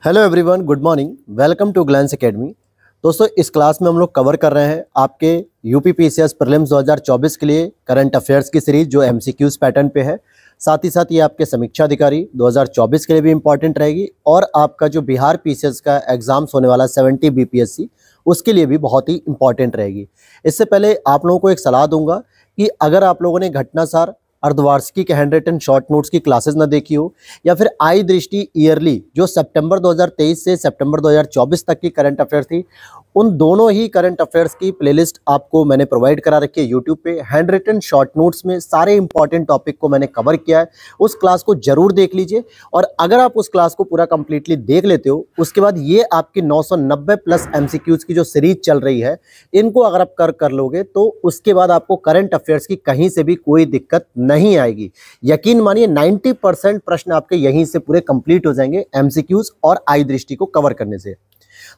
Hello everyone, good morning. Welcome to Glance Academy. दोस्तों, इस class में हम लोग कवर कर रहे हैं आपके यूपीपीसीएस प्रीलिम्स 2024 के लिए करंट अफेयर्स की सीरीज जो एमसीक्यूज पैटर्न पे है। साथ ही साथ ये आपके समीक्षा अधिकारी 2024 के लिए भी इंपॉर्टेंट रहेगी और आपका जो बिहार पीसीएस का एग्जाम्स होने वाला 70 बीपीएससी उसके लिए भी बहुत ही इंपॉर्टेंट रहेगी। इससे पहले आप लोगों को एक सलाह दूंगा कि अगर आप लोगों ने घटनासार अर्धवार्षिकी के हैंड रिटन शॉर्ट नोट्स की क्लासेस ना देखी हो या फिर आई दृष्टि ईयरली जो सितंबर 2023 से सितंबर 2024 तक की करंट अफेयर्स थी, उन दोनों ही करंट अफेयर्स की प्लेलिस्ट आपको मैंने प्रोवाइड करा रखी है यूट्यूब पे। हैंड रिटन शॉर्ट नोट्स में सारे इंपॉर्टेंट टॉपिक को मैंने कवर किया है, उस क्लास को जरूर देख लीजिए। और अगर आप उस क्लास को पूरा कंप्लीटली देख लेते हो, उसके बाद ये आपकी 990 प्लस एमसीक्यूज की जो सीरीज चल रही है, इनको अगर आप कर लोगे तो उसके बाद आपको करंट अफेयर्स की कहीं से भी कोई दिक्कत नहीं आएगी। यकीन मानिए 90% प्रश्न आपके यहीं से पूरे कंप्लीट हो जाएंगे एमसीक्यूज और आई दृष्टि को कवर करने से।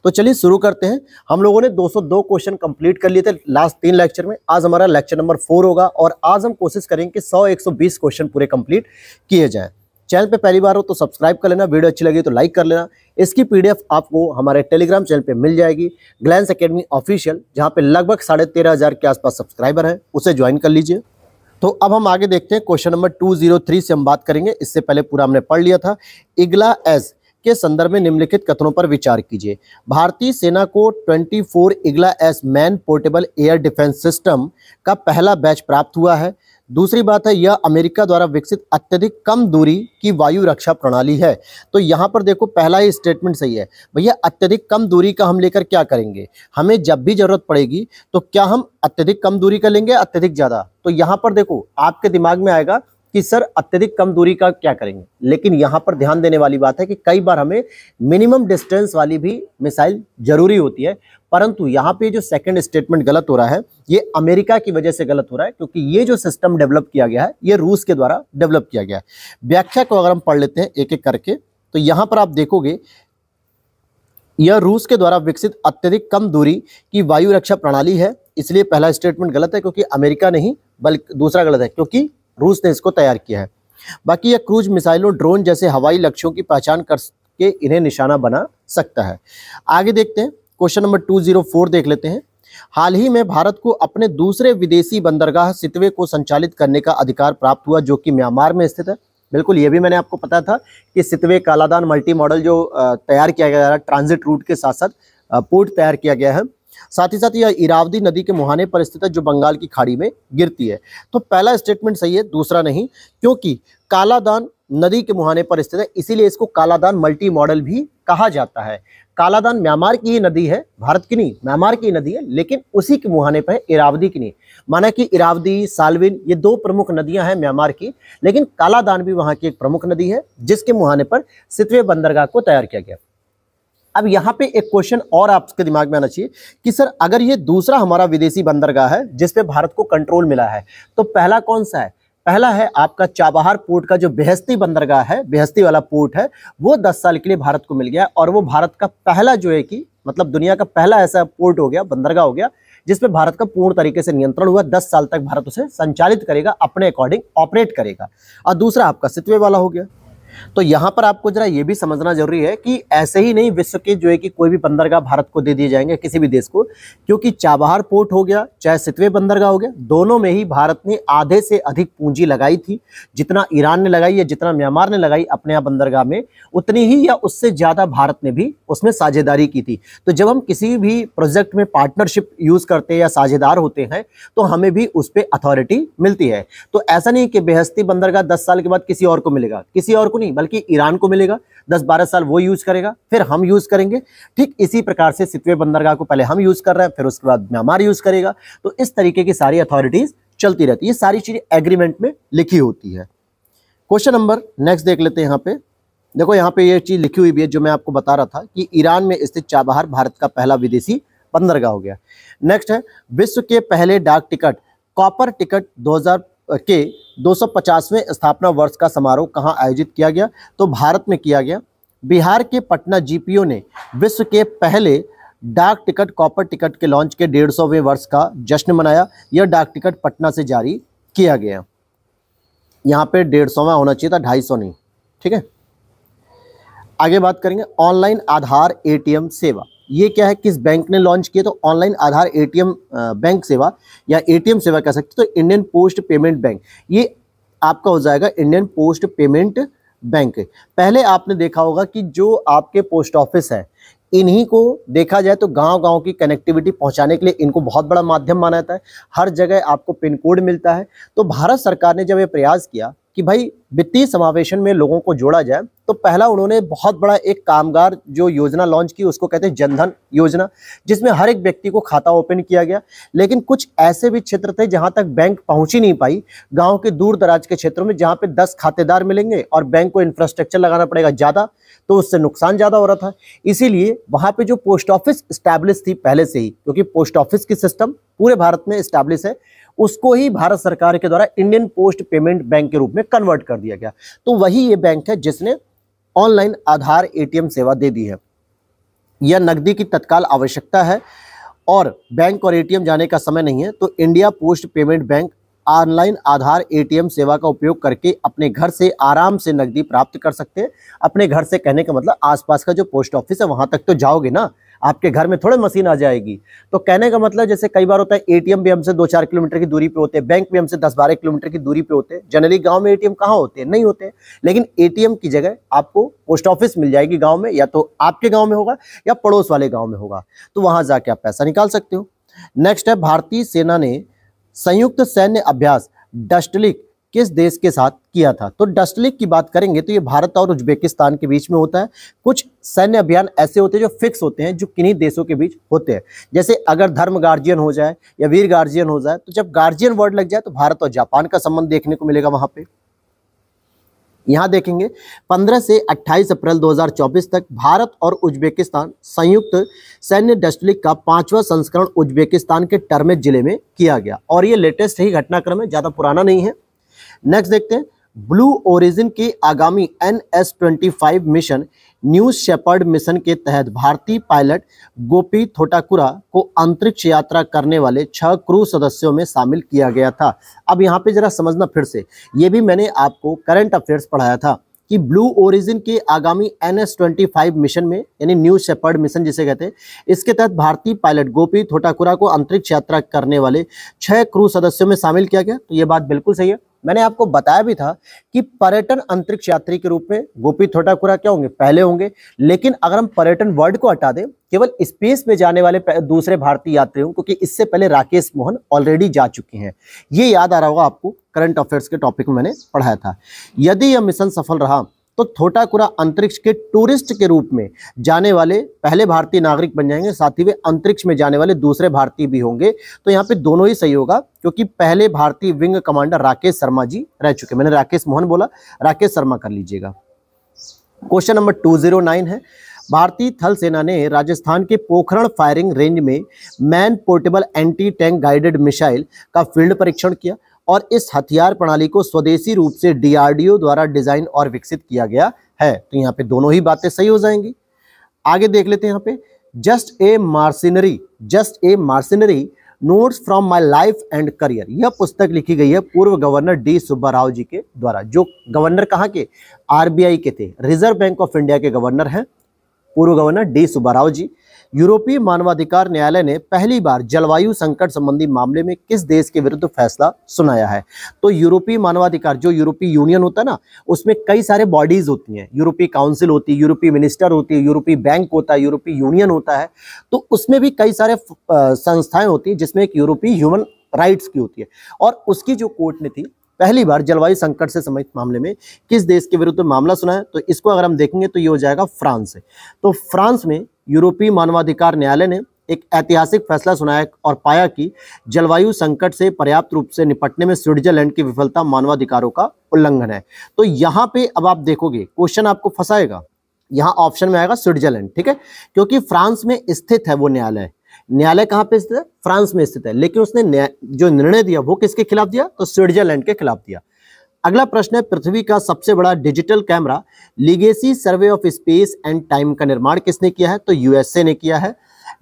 तो चलिए शुरू करते हैं। हम लोगों ने 202 क्वेश्चन कंप्लीट कर लिए थे लास्ट 3 लेक्चर में। आज हमारा लेक्चर नंबर 4 होगा और आज हम कोशिश करेंगे कि 100-120 क्वेश्चन पूरे कंप्लीट किए जाएं। चैनल पे पहली बार हो तो सब्सक्राइब कर लेना, वीडियो अच्छी लगी तो लाइक कर लेना। इसकी पीडीएफ आपको हमारे टेलीग्राम चैनल पे मिल जाएगी, ग्लैंस एकेडमी ऑफिशियल, जहाँ पे लगभग 13,500 के आसपास सब्सक्राइबर हैं, उसे ज्वाइन कर लीजिए। तो अब हम आगे देखते हैं। क्वेश्चन नंबर 203 से हम बात करेंगे। इससे पहले पूरा हमने पढ़ लिया था। इग्ला एस के संदर्भ में निम्नलिखित कथनों पर विचार कीजिए। भारतीय सेना को 24 Igla S man portable air defence system का पहला बैच प्राप्त हुआ है। दूसरी बात है, यह अमेरिका द्वारा विकसित अत्यधिक कम दूरी की वायु रक्षा प्रणाली है। तो यहाँ पर देखो, पहला ही स्टेटमेंट सही है भैया। अत्यधिक कम दूरी का हम लेकर क्या करेंगे? हमें जब भी जरूरत पड़ेगी तो क्या हम अत्यधिक कम दूरी का लेंगे, अत्यधिक ज्यादा? तो यहाँ पर देखो, आपके दिमाग में आएगा कि सर अत्यधिक कम दूरी का क्या करेंगे, लेकिन यहाँ पर ध्यान देने वाली बात है कि कई बार हमें मिनिमम डिस्टेंस वाली भी मिसाइल जरूरी होती है। परंतु यहाँ पे जो सेकंड स्टेटमेंट गलत हो रहा है, ये अमेरिका की वजह से गलत हो रहा है, क्योंकि ये जो सिस्टम डेवलप किया गया है ये रूस के द्वारा डेवलप किया गया है। व्याख्या को अगर हम पढ़ लेते हैं एक एक करके, तो यहाँ पर आप देखोगे यह रूस के द्वारा विकसित अत्यधिक कम दूरी की वायु रक्षा प्रणाली है। इसलिए पहला स्टेटमेंट गलत है, क्योंकि अमेरिका नहीं बल्कि दूसरा गलत है, क्योंकि रूस ने इसको तैयार किया है। बाकी यह क्रूज मिसाइलों, ड्रोन जैसे हवाई लक्ष्यों की पहचान करके इन्हें निशाना बना सकता है। आगे देखते हैं, क्वेश्चन नंबर 204 देख लेते हैं। हाल ही में भारत को अपने दूसरे विदेशी बंदरगाह सितवे को संचालित करने का अधिकार प्राप्त हुआ, जो कि म्यांमार में स्थित है। बिल्कुल, ये भी मैंने आपको पता था कि सितवे कालादान मल्टी मॉडल जो तैयार किया गया है, ट्रांजिट रूट के साथ साथ पोर्ट तैयार किया गया है। साथ ही साथ यह इरावदी नदी के मुहाने पर स्थित है, जो बंगाल की खाड़ी में गिरती है। तो पहला स्टेटमेंट सही है, दूसरा नहीं, क्योंकि कालादान नदी के मुहाने पर स्थित है, इसीलिए इसको कालादान मल्टी मॉडल भी कहा जाता है। कालादान म्यांमार की ही नदी है, भारत की नहीं, म्यांमार की नदी है, लेकिन उसी के मुहाने पर है, इरावदी की नहीं। माना कि इरावदी, साल्विन ये 2 प्रमुख नदियां हैं म्यांमार की, लेकिन कालादान भी वहां की एक प्रमुख नदी है, जिसके मुहाने पर सितवे बंदरगाह को तैयार किया गया। अब यहाँ पे एक क्वेश्चन और आपके दिमाग में आना चाहिए कि सर अगर ये दूसरा हमारा विदेशी बंदरगाह है जिस पे भारत को कंट्रोल मिला है, तो पहला कौन सा है? पहला है आपका चाबहार पोर्ट का जो बेहस्ती बंदरगाह है, बेहस्ती वाला पोर्ट है, वो 10 साल के लिए भारत को मिल गया और वो भारत का पहला जो है कि मतलब दुनिया का पहला ऐसा पोर्ट हो गया, बंदरगाह हो गया, जिसपे भारत का पूर्ण तरीके से नियंत्रण हुआ। 10 साल तक भारत उसे संचालित करेगा, अपने अकॉर्डिंग ऑपरेट करेगा। और दूसरा आपका सितवे वाला हो गया। तो यहाँ पर आपको जरा ये भी समझना जरूरी है कि ऐसे ही नहीं विश्व के जो है कि कोई भी बंदरगाह भारत को दे दिए जाएंगे, किसी भी देश को, क्योंकि चाबहार पोर्ट हो गया चाहे सितवे बंदरगाह हो गया, दोनों में ही भारत ने आधे से अधिक पूंजी लगाई थी। जितना ईरान ने लगाई या जितना म्यांमार ने लगाई अपने यहाँ बंदरगाह में, उतनी ही या उससे ज्यादा भारत ने भी उसमें साझेदारी की थी। तो जब हम किसी भी प्रोजेक्ट में पार्टनरशिप यूज करते हैं या साझेदार होते हैं, तो हमें भी उस पर अथॉरिटी मिलती है। तो ऐसा नहीं कि बेहस्ती बंदरगाह 10 साल के बाद किसी और को मिलेगा, किसी और को नहीं बल्कि ईरान को मिलेगा, 10-12 साल वो यूज करेगा, फिर हम यूज करेंगे। ठीक इसी प्रकार से सितवे बंदरगाह को पहले हम यूज कर रहे हैं, फिर उसके बाद म्यांमार यूज करेगा। तो इस तरीके की सारी अथॉरिटीज चलती रहती है, ये सारी चीजें एग्रीमेंट में लिखी होती है। क्वेश्चन नंबर नेक्स्ट देख लेते हैं। यहाँ पे देखो, यहाँ पे ये चीज लिखी हुई भी है जो मैं आपको बता रहा था कि ईरान में स्थित चाबहार भारत का पहला विदेशी बंदरगाह हो गया। नेक्स्ट है, विश्व के पहले डाक टिकट कॉपर टिकट 2000 के 250वें स्थापना वर्ष का समारोह कहाँ आयोजित किया गया? तो भारत में किया गया। बिहार के पटना जीपीओ ने विश्व के पहले डाक टिकट कॉपर टिकट के लॉन्च के 150वें वर्ष का जश्न मनाया। यह डाक टिकट पटना से जारी किया गया। यहाँ पे 150वां होना चाहिए था, 250 नहीं, ठीक है। आगे बात करेंगे ऑनलाइन आधार एटीएम सेवा। ये क्या है, किस बैंक ने लॉन्च किया? तो ऑनलाइन आधार एटीएम बैंक सेवा या एटीएम सेवा कह सकते हो, तो इंडियन पोस्ट पेमेंट बैंक, ये आपका हो जाएगा इंडियन पोस्ट पेमेंट बैंक। पहले आपने देखा होगा कि जो आपके पोस्ट ऑफिस है, इन्हीं को देखा जाए तो गांव-गांव की कनेक्टिविटी पहुंचाने के लिए इनको बहुत बड़ा माध्यम माना जाता है। हर जगह आपको पिन कोड मिलता है। तो भारत सरकार ने जब ये प्रयास किया कि भाई वित्तीय समावेशन में लोगों को जोड़ा जाए, तो पहला उन्होंने बहुत बड़ा एक कामगार जो योजना लॉन्च की, उसको कहते हैं जनधन योजना, जिसमें हर एक व्यक्ति को खाता ओपन किया गया। लेकिन कुछ ऐसे भी क्षेत्र थे जहां तक बैंक पहुंच ही नहीं पाई, गांव के दूर दराज के क्षेत्रों में, जहां पे 10 खातेदार मिलेंगे और बैंक को इंफ्रास्ट्रक्चर लगाना पड़ेगा ज़्यादा, तो उससे नुकसान ज़्यादा हो रहा था। इसीलिए वहां पे जो पोस्ट ऑफिस स्टैब्लिश थी पहले से ही, क्योंकि पोस्ट ऑफिस की सिस्टम पूरे भारत में स्टैब्लिश है, उसको ही भारत सरकार के द्वारा इंडियन पोस्ट पेमेंट बैंक के रूप में कन्वर्ट कर दिया गया। तो वही ये बैंक है जिसने ऑनलाइन आधार एटीएम सेवा दे दी है। यह नकदी की तत्काल आवश्यकता है और बैंक और एटीएम जाने का समय नहीं है, तो India post payment bank online Aadhaar ATM सेवा का उपयोग करके अपने घर से आराम से नकदी प्राप्त कर सकते हैं। अपने घर से कहने का मतलब आसपास का जो पोस्ट ऑफिस है वहां तक तो जाओगे ना, आपके घर में थोड़े मशीन आ जाएगी। तो कहने का मतलब जैसे कई बार होता है, एटीएम भी हमसे 2-4 किलोमीटर की दूरी पे होते हैं, बैंक भी हमसे 10-12 किलोमीटर की दूरी पे होते हैं। जनरली गांव में एटीएम कहाँ होते हैं? नहीं होते हैं। लेकिन एटीएम की जगह आपको पोस्ट ऑफिस मिल जाएगी गाँव में, या तो आपके गाँव में होगा या पड़ोस वाले गाँव में होगा, तो वहां जाके आप पैसा निकाल सकते हो। नेक्स्ट है, भारतीय सेना ने संयुक्त सैन्य अभ्यास डस्टलिक किस देश के साथ किया था? तो डस्टलिक की बात करेंगे तो ये भारत और उज्बेकिस्तान के बीच में होता है। कुछ सैन्य अभियान ऐसे होते हैं जो फिक्स होते हैं, जो किन्हीं देशों के बीच होते हैं। जैसे अगर धर्म गार्जियन हो जाए या वीर गार्जियन हो जाए, तो जब गार्जियन वर्ड लग जाए तो भारत और जापान का संबंध देखने को मिलेगा वहां पे। यहां देखेंगे 15 से 28 अप्रैल 2024 तक भारत और उज्बेकिस्तान संयुक्त सैन्य डस्टलिक का 5वां संस्करण उज्बेकिस्तान के टर्मेज जिले में किया गया, और ये लेटेस्ट ही घटनाक्रम है, ज्यादा पुराना नहीं है। नेक्स्ट देखते हैं, ब्लू ओरिजिन के आगामी NS-25 mission New Shepard mission के तहत भारतीय पायलट गोपी थोटाकुरा को अंतरिक्ष यात्रा करने वाले 6 क्रू सदस्यों में शामिल किया गया था। अब यहाँ पे जरा समझना फिर से, ये भी मैंने आपको करंट अफेयर्स पढ़ाया था कि ब्लू ओरिजिन के आगामी NS-25 मिशन में, यानी न्यू शेपर्ड मिशन जिसे कहते हैं, इसके तहत भारतीय पायलट गोपी थोटाकुरा को अंतरिक्ष यात्रा करने वाले 6 क्रू सदस्यों में शामिल किया गया। तो ये बात बिल्कुल सही है। मैंने आपको बताया भी था कि पर्यटन अंतरिक्ष यात्री के रूप में गोपी थोटाकुरा क्या होंगे? पहले होंगे। लेकिन अगर हम पर्यटन वर्ड को हटा दें, केवल स्पेस में जाने वाले दूसरे भारतीय यात्री हों, क्योंकि इससे पहले राकेश मोहन ऑलरेडी जा चुके हैं। ये याद आ रहा होगा आपको, करंट अफेयर्स के टॉपिक में मैंने पढ़ाया था। यदि यह मिशन सफल रहा तो थोटाकुरा अंतरिक्ष के टूरिस्ट के रूप में जाने वाले पहले भारतीय नागरिक बन जाएंगे, साथ ही वे अंतरिक्ष में जाने वाले दूसरे भारतीय भी होंगे। तो यहाँ पे दोनों ही सही होगा, क्योंकि पहले भारतीय विंग कमांडर राकेश शर्मा जी रह चुके। मैंने राकेश मोहन बोला, राकेश शर्मा कर लीजिएगा। क्वेश्चन नंबर 209 है, भारतीय थल सेना ने राजस्थान के पोखरण फायरिंग रेंज में man portable anti tank guided missile का फील्ड परीक्षण किया, और इस हथियार प्रणाली को स्वदेशी रूप से DRDO द्वारा डिजाइन और विकसित किया गया है। तो यहाँ पे दोनों ही बातें सही हो जाएंगी। आगे देख लेते हैं, यहाँ पे just a mercenary notes from my life and career, यह पुस्तक लिखी गई है पूर्व गवर्नर डी सुब्बा राव जी के द्वारा, जो गवर्नर कहाँ के? RBI के थे, रिजर्व बैंक ऑफ इंडिया के गवर्नर हैं पूर्व गवर्नर डी सुब्बा राव जी। यूरोपीय मानवाधिकार न्यायालय ने पहली बार जलवायु संकट संबंधी मामले में किस देश के विरुद्ध फैसला सुनाया है? तो यूरोपीय मानवाधिकार, जो यूरोपीय यूनियन होता है ना, उसमें कई सारे बॉडीज होती हैं। यूरोपीय काउंसिल होती है, यूरोपीय मिनिस्टर होती है, यूरोपीय बैंक होता है, यूरोपीय यूनियन होता है। तो उसमें भी कई सारे संस्थाएं होती हैं, जिसमें एक यूरोपीय ह्यूमन राइट्स की होती है। और उसकी जो कोर्ट ने थी पहली बार जलवायु संकट से संबंधित मामले में किस देश के विरुद्ध मामला सुना है? तो इसको अगर हम देखेंगे तो ये हो जाएगा फ्रांस से। तो फ्रांस में यूरोपीय मानवाधिकार न्यायालय ने एक ऐतिहासिक फैसला सुनाया और पाया कि जलवायु संकट से पर्याप्त रूप से निपटने में स्विट्जरलैंड की विफलता मानवाधिकारों का उल्लंघन है। तो यहाँ पे अब आप देखोगे क्वेश्चन आपको फंसाएगा, यहाँ ऑप्शन में आएगा स्विट्जरलैंड, ठीक है, क्योंकि फ्रांस में स्थित है वो न्यायालय। न्यायालय कहाँ पे स्थित है? फ्रांस में स्थित है। लेकिन उसने जो निर्णय दिया वो किसके खिलाफ दिया? तो स्विट्जरलैंड के खिलाफ दिया। अगला प्रश्न है, पृथ्वी का सबसे बड़ा digital camera legacy survey of space and time का निर्माण किसने किया है? तो USA ने किया है।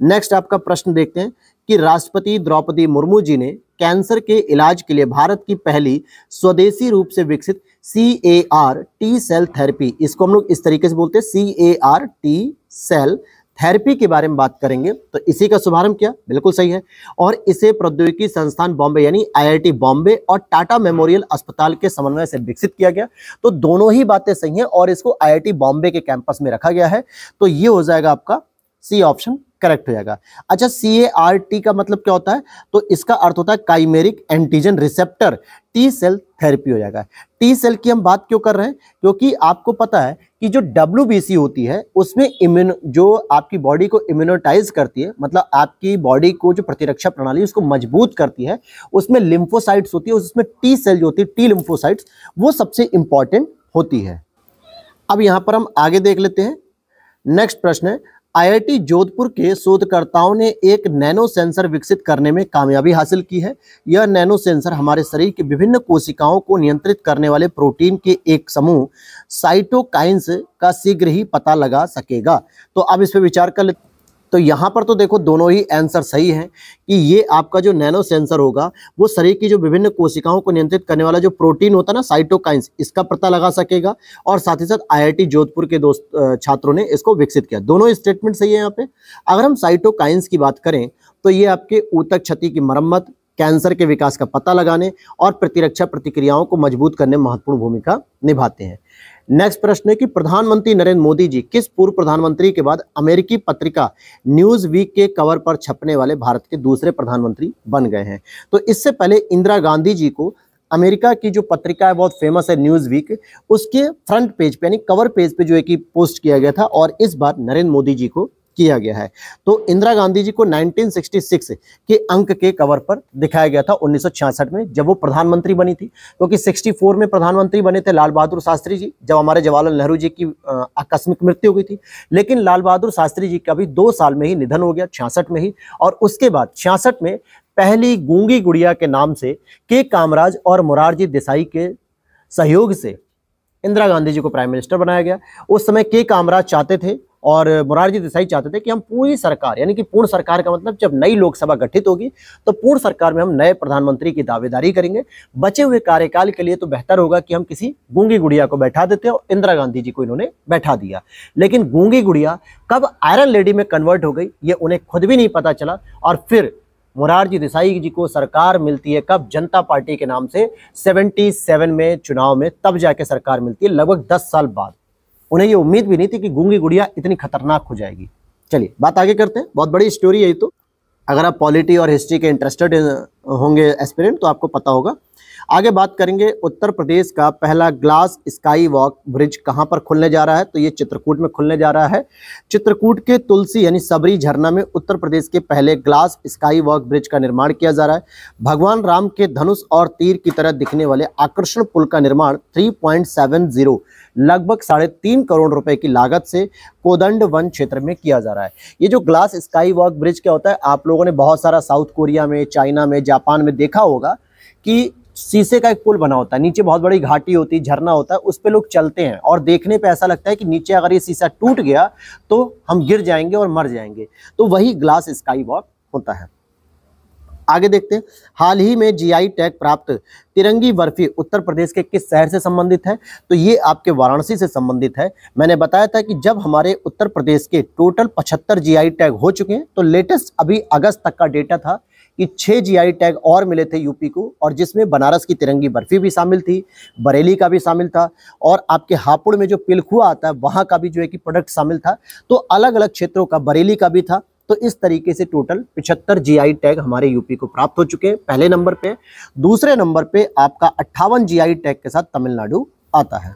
नेक्स्ट आपका प्रश्न देखते हैं कि राष्ट्रपति द्रौपदी मुर्मू जी ने कैंसर के इलाज के लिए भारत की पहली स्वदेशी रूप से विकसित CAR टी सेल थेरेपी, इसको हम लोग इस तरीके से बोलते हैं, CAR टी सेल थेरेपी के बारे में बात करेंगे। तो इसी का शुभारंभ किया, बिल्कुल सही है। और इसे प्रौद्योगिकी संस्थान बॉम्बे यानी IIT बॉम्बे और टाटा मेमोरियल अस्पताल के समन्वय से विकसित किया गया। तो दोनों ही बातें सही हैं और इसको IIT बॉम्बे के कैंपस में रखा गया है। तो ये हो जाएगा आपका सी ऑप्शन करेक्ट हो जाएगा। अच्छा, CAR-T का मतलब क्या होता है? तो इसका अर्थ होता है chimeric antigen receptor T cell therapy हो जाएगा। टी सेल की हम बात क्यों कर रहे हैं? क्योंकि आपको पता है कि जो WBC होती है उसमें जो आपकी बॉडी को इम्यूनोटाइज करती है, मतलब आपकी बॉडी को जो प्रतिरक्षा प्रणाली उसको मजबूत करती है, उसमें लिम्फोसाइट्स होती है, उसमें टी सेल जो होती है, टी लिम्फोसाइट्स, वो सबसे इंपॉर्टेंट होती है। अब यहां पर हम आगे देख लेते हैं। नेक्स्ट प्रश्न है, IIT जोधपुर के शोधकर्ताओं ने एक नैनो सेंसर विकसित करने में कामयाबी हासिल की है। यह नैनो सेंसर हमारे शरीर के विभिन्न कोशिकाओं को नियंत्रित करने वाले प्रोटीन के एक समूह साइटोकाइन्स का शीघ्र ही पता लगा सकेगा। तो अब इस पर विचार कर लेते। तो यहाँ पर तो देखो दोनों ही आंसर सही हैं कि ये आपका जो नैनो सेंसर होगा वो शरीर की जो विभिन्न कोशिकाओं को नियंत्रित करने वाला जो प्रोटीन होता है ना, साइटोकाइन्स, इसका पता लगा सकेगा। और साथ ही साथ IIT जोधपुर के छात्रों ने इसको विकसित किया। दोनों स्टेटमेंट सही है यहाँ पे। अगर हम साइटोकाइन्स की बात करें तो ये आपके ऊतक क्षति की मरम्मत, कैंसर के विकास का पता लगाने और प्रतिरक्षा प्रतिक्रियाओं को मजबूत करने में महत्वपूर्ण भूमिका निभाते हैं। नेक्स्ट प्रश्न है कि प्रधानमंत्री नरेंद्र मोदी जी किस पूर्व प्रधानमंत्री के बाद अमेरिकी पत्रिका न्यूज वीक के कवर पर छपने वाले भारत के दूसरे प्रधानमंत्री बन गए हैं? तो इससे पहले इंदिरा गांधी जी को अमेरिका की जो पत्रिका है बहुत फेमस है न्यूज वीक, उसके फ्रंट पेज पे यानी कवर पेज पे जो है कि पोस्ट किया गया था, और इस बार नरेंद्र मोदी जी को किया गया है। तो इंदिरा गांधी जी को 1966 के अंक के कवर पर दिखाया गया था 1966 में, जब वो प्रधानमंत्री बनी थी। क्योंकि 64 में प्रधानमंत्री बने थे लाल बहादुर शास्त्री जी, जब हमारे जवाहरलाल नेहरू जी की आकस्मिक मृत्यु हो गई थी। लेकिन लाल बहादुर शास्त्री जी का भी 2 साल में ही निधन हो गया, 66 में ही। और उसके बाद 66 में पहली गूंगी गुड़िया के नाम से के कामराज और मोरारजी देसाई के सहयोग से इंदिरा गांधी जी को प्राइम मिनिस्टर बनाया गया। उस समय के कामराज चाहते थे और मोरारजी देसाई चाहते थे कि हम पूरी सरकार, यानी कि पूर्ण सरकार का मतलब जब नई लोकसभा गठित होगी तो पूर्ण सरकार में हम नए प्रधानमंत्री की दावेदारी करेंगे। बचे हुए कार्यकाल के लिए तो बेहतर होगा कि हम किसी गूंगी गुड़िया को बैठा देते हैं, और इंदिरा गांधी जी को इन्होंने बैठा दिया। लेकिन गूंगी गुड़िया कब आयरन लेडी में कन्वर्ट हो गई ये उन्हें खुद भी नहीं पता चला। और फिर मोरारजी देसाई जी को सरकार मिलती है कब? जनता पार्टी के नाम से 77 में चुनाव में, तब जाके सरकार मिलती है, लगभग 10 साल बाद। उन्हें ये उम्मीद भी नहीं थी कि गूंगी गुड़िया इतनी खतरनाक हो जाएगी। चलिए बात आगे करते हैं, बहुत बड़ी स्टोरी है ये तो। अगर आप पॉलिटी और हिस्ट्री के इंटरेस्टेड होंगे एस्पिरेंट तो आपको पता होगा। आगे बात करेंगे, उत्तर प्रदेश का पहला ग्लास स्काई वॉक ब्रिज कहां पर खुलने जा रहा है? तो ये चित्रकूट में खुलने जा रहा है। चित्रकूट के तुलसी यानी सबरी झरना में उत्तर प्रदेश के पहले ग्लास स्काई वॉक ब्रिज का निर्माण किया जा रहा है। भगवान राम के धनुष और तीर की तरह दिखने वाले आकर्षण पुल का निर्माण 3.70 लगभग 3.5 करोड़ रुपए की लागत से कोदंड वन क्षेत्र में किया जा रहा है। ये जो ग्लास स्काई वॉक ब्रिज क्या होता है, आप लोगों ने बहुत सारा साउथ कोरिया में, चाइना में, जापान में देखा होगा कि शीशे का एक पुल बना होता है, नीचे बहुत बड़ी घाटी होती है, झरना होता है, उस पे लोग चलते हैं और देखने पे ऐसा लगता है कि नीचे अगर ये शीशा टूट गया तो हम गिर जाएंगे और मर जाएंगे। तो वही ग्लास स्काई वॉक होता है। आगे देखते हैं, हाल ही में GI टैग प्राप्त तिरंगी बर्फी उत्तर प्रदेश के किस शहर से संबंधित है? तो ये आपके वाराणसी से संबंधित है। मैंने बताया था कि जब हमारे उत्तर प्रदेश के टोटल 75 GI टैग हो चुके हैं, तो लेटेस्ट अभी अगस्त तक का डेटा था कि 6 GI टैग और मिले थे यूपी को, और जिसमें बनारस की तिरंगी बर्फी भी शामिल थी, बरेली का भी शामिल था, और आपके हापुड़ में जो पिलखुआ आता है वहाँ का भी जो है कि प्रोडक्ट शामिल था। तो अलग अलग क्षेत्रों का, बरेली का भी था। तो इस तरीके से टोटल 75 GI टैग हमारे यूपी को प्राप्त हो चुके हैं पहले नंबर पे। दूसरे नंबर पे आपका 58 GI टैग के साथ तमिलनाडु आता है।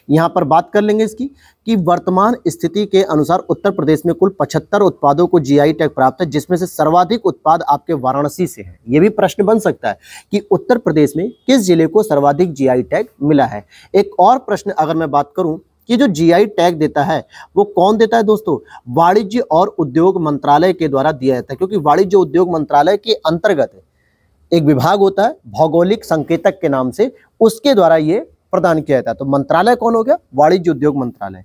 यहाँ पर बात कर लेंगे इसकी कि वर्तमान स्थिति के अनुसार उत्तर प्रदेश में कुल 75 उत्पादों को GI टैग प्राप्त है, जिसमें से सर्वाधिक उत्पाद आपके वाराणसी से है। ये भी प्रश्न बन सकता है कि उत्तर प्रदेश में किस जिले को सर्वाधिक GI टैग मिला है। एक और प्रश्न अगर मैं बात करूं कि जो GI टैग देता है वो कौन देता है दोस्तों? वाणिज्य और उद्योग मंत्रालय के द्वारा दिया जाता है, क्योंकि वाणिज्य उद्योग मंत्रालय के अंतर्गत एक विभाग होता है भौगोलिक संकेतक के नाम से, उसके द्वारा ये प्रदान किया जाता है। तो मंत्रालय कौन हो गया? वाणिज्य उद्योग मंत्रालय।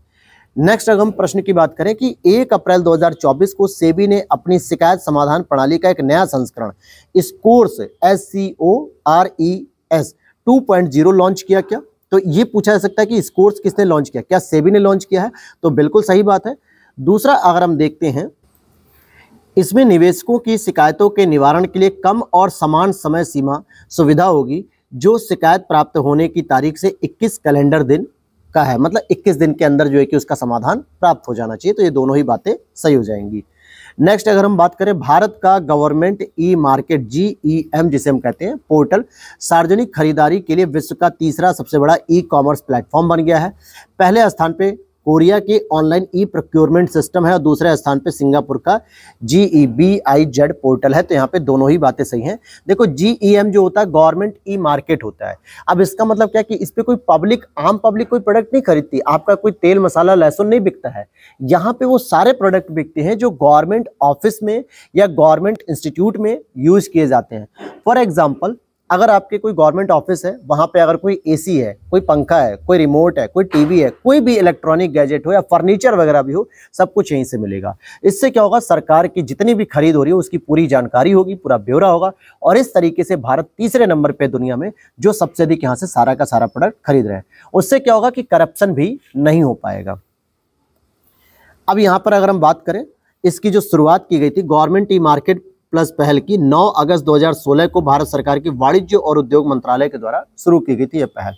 नेक्स्ट अगर हम प्रश्न की बात करें कि 1 अप्रैल 2024 को सेबी ने अपनी शिकायत समाधान प्रणाली का एक नया संस्करण स्कोर्स SCORES 2.0 लॉन्च किया क्या? तो ये पूछा जा सकता है कि इस कोर्स किसने लॉन्च किया, क्या सेबी ने लॉन्च किया है? तो बिल्कुल सही बात है। दूसरा अगर हम देखते हैं, इसमें निवेशकों की शिकायतों के निवारण के लिए कम और समान समय सीमा सुविधा होगी, जो शिकायत प्राप्त होने की तारीख से 21 कैलेंडर दिन का है, मतलब 21 दिन के अंदर जो है कि उसका समाधान प्राप्त हो जाना चाहिए। तो ये दोनों ही बातें सही हो जाएंगी। नेक्स्ट अगर हम बात करें, भारत का गवर्नमेंट ई मार्केट GEM जिसे हम कहते हैं पोर्टल सार्वजनिक खरीदारी के लिए विश्व का तीसरा सबसे बड़ा ई कॉमर्स प्लेटफॉर्म बन गया है। पहले स्थान पे कोरिया के ऑनलाइन ई प्रोक्योरमेंट सिस्टम है और दूसरे स्थान पे सिंगापुर का GEBIZ पोर्टल है। तो यहाँ पे दोनों ही बातें सही हैं। देखो GEM जो होता है गवर्नमेंट ई मार्केट होता है। अब इसका मतलब क्या कि इस पे कोई पब्लिक, आम पब्लिक कोई प्रोडक्ट नहीं खरीदती, आपका कोई तेल मसाला लहसुन नहीं बिकता है। यहाँ पे वो सारे प्रोडक्ट बिकते हैं जो गवर्नमेंट ऑफिस में या गवर्नमेंट इंस्टीट्यूट में यूज किए जाते हैं। फॉर एग्जाम्पल, अगर आपके कोई गवर्नमेंट ऑफिस है, वहां पे अगर कोई एसी है, कोई पंखा है, कोई रिमोट है, कोई टीवी है, कोई भी इलेक्ट्रॉनिक गैजेट हो या फर्नीचर वगैरह भी हो, सब कुछ यहीं से मिलेगा। इससे क्या होगा, सरकार की जितनी भी खरीद हो रही है उसकी पूरी जानकारी होगी, पूरा ब्यौरा होगा और इस तरीके से भारत तीसरे नंबर पे दुनिया में जो सबसे अधिक यहाँ से सारा का सारा प्रोडक्ट खरीद रहे हैं। उससे क्या होगा कि करप्शन भी नहीं हो पाएगा। अब यहाँ पर अगर हम बात करें, इसकी जो शुरुआत की गई थी गवर्नमेंट ई मार्केट प्लस पहल की 9 अगस्त 2016 को भारत सरकार की वाणिज्य और उद्योग मंत्रालय के द्वारा शुरू की गई थी यह पहल।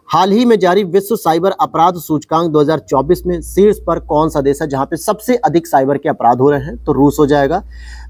हाल ही में जारी विश्व साइबर अपराध सूचकांक 2024 में शीर्ष पर कौन सा देश है जहां पे सबसे अधिक साइबर के अपराध हो रहे हैं? तो रूस हो जाएगा।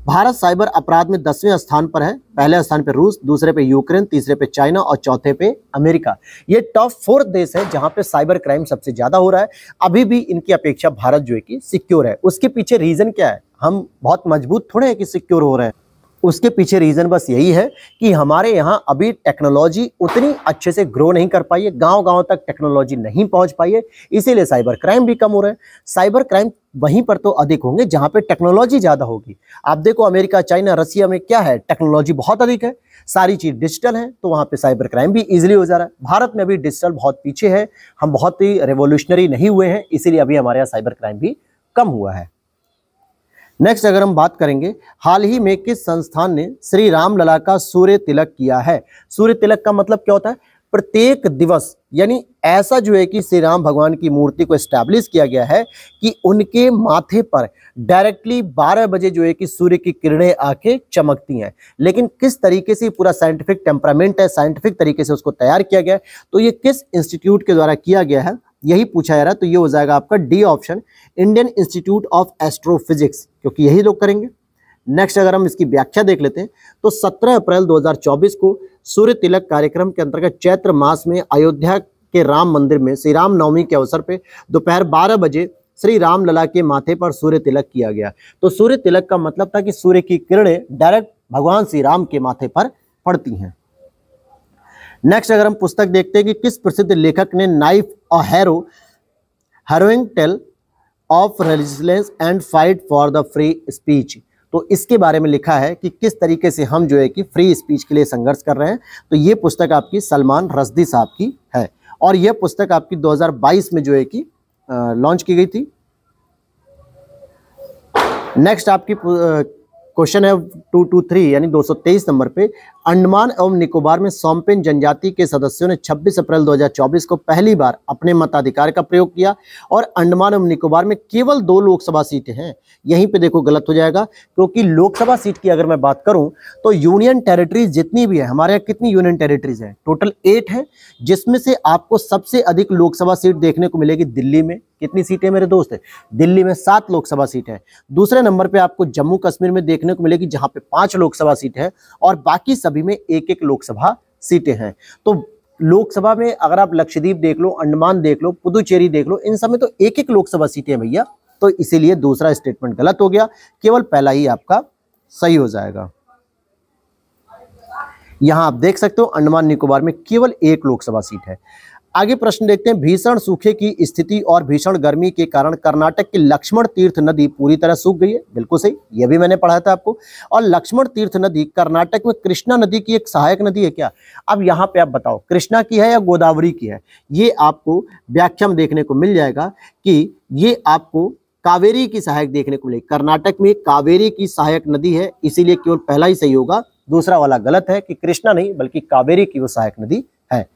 भारत साइबर अपराध में 10वें स्थान पर है। पहले स्थान पे रूस, दूसरे पे यूक्रेन, तीसरे पे चाइना और चौथे पे अमेरिका। ये टॉप 4 देश है जहां पे साइबर क्राइम सबसे ज्यादा हो रहा है। अभी भी इनकी अपेक्षा भारत जो है कि सिक्योर है। उसके पीछे रीजन क्या है? हम बहुत मजबूत थोड़े हैं कि सिक्योर हो रहे हैं। उसके पीछे रीजन बस यही है कि हमारे यहाँ अभी टेक्नोलॉजी उतनी अच्छे से ग्रो नहीं कर पाई है, गांव-गांव तक टेक्नोलॉजी नहीं पहुंच पाई है, इसीलिए साइबर क्राइम भी कम हो रहे हैं। साइबर क्राइम वहीं पर तो अधिक होंगे जहां पे टेक्नोलॉजी ज्यादा होगी। आप देखो अमेरिका, चाइना, रसिया में क्या है, टेक्नोलॉजी बहुत अधिक है, सारी चीज डिजिटल है, तो वहां पे साइबर क्राइम भी इजीली हो जा रहा है। भारत में अभी डिजिटल बहुत पीछे है, हम बहुत ही रेवोल्यूशनरी नहीं हुए हैं, इसीलिए अभी हमारे यहाँ साइबर क्राइम भी कम हुआ है। नेक्स्ट अगर हम बात करेंगे, हाल ही में किस संस्थान ने श्री राम लला का सूर्य तिलक किया है? सूर्य तिलक का मतलब क्या होता है? प्रत्येक दिवस, यानी ऐसा जो है कि श्री राम भगवान की मूर्ति को एस्टैब्लिश किया गया है कि उनके माथे पर डायरेक्टली 12 बजे जो है कि सूर्य की किरणें आके चमकती हैं। लेकिन किस तरीके से पूरा साइंटिफिक टेम्परामेंट है, साइंटिफिक तरीके से उसको तैयार किया गया है, तो ये किस इंस्टीट्यूट के द्वारा किया गया है यही पूछा जा रहा है। तो ये हो जाएगा आपका D option, Indian institute of astrophysics, क्योंकि यही लोग करेंगे। नेक्स्ट अगर हम इसकी व्याख्या देख लेते हैं तो 17 अप्रैल 2024 को सूर्य तिलक कार्यक्रम के अंतर्गत चैत्र मास में अयोध्या के राम मंदिर में श्री राम नवमी के अवसर पे दोपहर 12 बजे श्री राम लला के माथे पर सूर्य तिलक किया गया। तो सूर्य तिलक का मतलब था कि सूर्य की किरणें डायरेक्ट भगवान श्री राम के माथे पर पड़ती हैं। नेक्स्ट अगर हम पुस्तक देखते हैं कि किस प्रसिद्ध लेखक ने नाइफ और harrowing tale of resistance and fight for the free speech, तो इसके बारे में लिखा है कि किस तरीके से हम जो है कि फ्री स्पीच के लिए संघर्ष कर रहे हैं। तो ये पुस्तक आपकी सलमान रश्दी साहब की है और यह पुस्तक आपकी 2022 में जो है कि लॉन्च की गई थी। नेक्स्ट आपकी क्वेश्चन है 223 यानी 223 नंबर पे, अंडमान एवं निकोबार में सोमपेन जनजाति के सदस्यों ने 26 अप्रैल 2024 को पहली बार अपने मताधिकार का प्रयोग किया और अंडमान एवं निकोबार में केवल 2 लोकसभा सीटें हैं। यहीं पे देखो गलत हो जाएगा, क्योंकि लोकसभा सीट की अगर मैं बात करूं तो यूनियन टेरिटरीज जितनी भी है, हमारे यहाँ कितनी यूनियन टेरिटरीज है? टोटल 8 है, जिसमें से आपको सबसे अधिक लोकसभा सीट देखने को मिलेगी दिल्ली में। कितनी सीटें मेरे दोस्त है? दिल्ली में 7 लोकसभा सीट है। दूसरे नंबर पे आपको जम्मू कश्मीर में देखने को मिलेगी जहां पे 5 लोकसभा सीट है और बाकी सभी में 1-1 लोकसभा सीटें हैं। तो लोकसभा में अगर आप लक्षद्वीप देख लो, अंडमान देख लो, पुदुचेरी देख लो, इन सब में तो 1-1 लोकसभा सीटें हैं भैया। तो इसीलिए दूसरा स्टेटमेंट गलत हो गया, केवल पहला ही आपका सही हो जाएगा। यहां आप देख सकते हो अंडमान निकोबार में केवल 1 लोकसभा सीट है। आगे प्रश्न देखते हैं, भीषण सूखे की स्थिति और भीषण गर्मी के कारण कर्नाटक की लक्ष्मण तीर्थ नदी पूरी तरह सूख गई है। बिल्कुल सही, यह भी मैंने पढ़ा था आपको। और लक्ष्मण तीर्थ नदी कर्नाटक में कृष्णा नदी की एक सहायक नदी है क्या? अब यहाँ पे आप बताओ कृष्णा की है या गोदावरी की है? ये आपको व्याख्या में देखने को मिल जाएगा कि ये आपको कावेरी की सहायक देखने को मिलेगी। कर्नाटक में कावेरी की सहायक नदी है, इसीलिए केवल पहला ही सही होगा, दूसरा वाला गलत है कि कृष्णा नहीं बल्कि कावेरी की वो सहायक नदी है।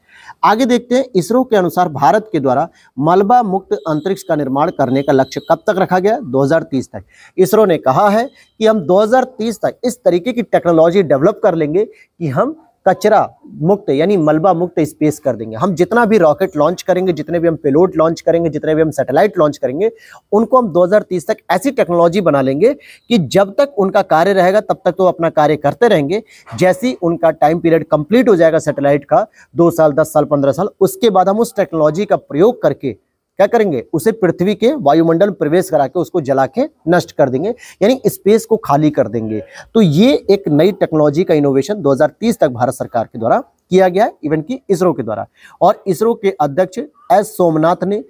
आगे देखते हैं, इसरो के अनुसार भारत के द्वारा मलबा मुक्त अंतरिक्ष का निर्माण करने का लक्ष्य कब तक रखा गया? 2030 तक। इसरो ने कहा है कि हम 2030 तक इस तरीके की टेक्नोलॉजी डेवलप कर लेंगे कि हम कचरा मुक्त यानी मलबा मुक्त स्पेस कर देंगे। हम जितना भी रॉकेट लॉन्च करेंगे, जितने भी हम पेलोड लॉन्च करेंगे, जितने भी हम सैटेलाइट लॉन्च करेंगे, उनको हम 2030 तक ऐसी टेक्नोलॉजी बना लेंगे कि जब तक उनका कार्य रहेगा तब तक तो अपना कार्य करते रहेंगे। जैसे ही उनका टाइम पीरियड कंप्लीट हो जाएगा सैटेलाइट का, 2 साल, 10 साल, 15 साल, उसके बाद हम उस टेक्नोलॉजी का प्रयोग करके क्या करेंगे? उसे पृथ्वी के वायुमंडल में प्रवेश करा के उसको जला के नष्ट कर देंगे, यानी स्पेस को खाली कर देंगे। तो ये एक नई टेक्नोलॉजी का इनोवेशन 2030 तक भारत सरकार के द्वारा किया गया है, इवन की इसरो के द्वारा। और इसरो के अध्यक्ष एस सोमनाथ ने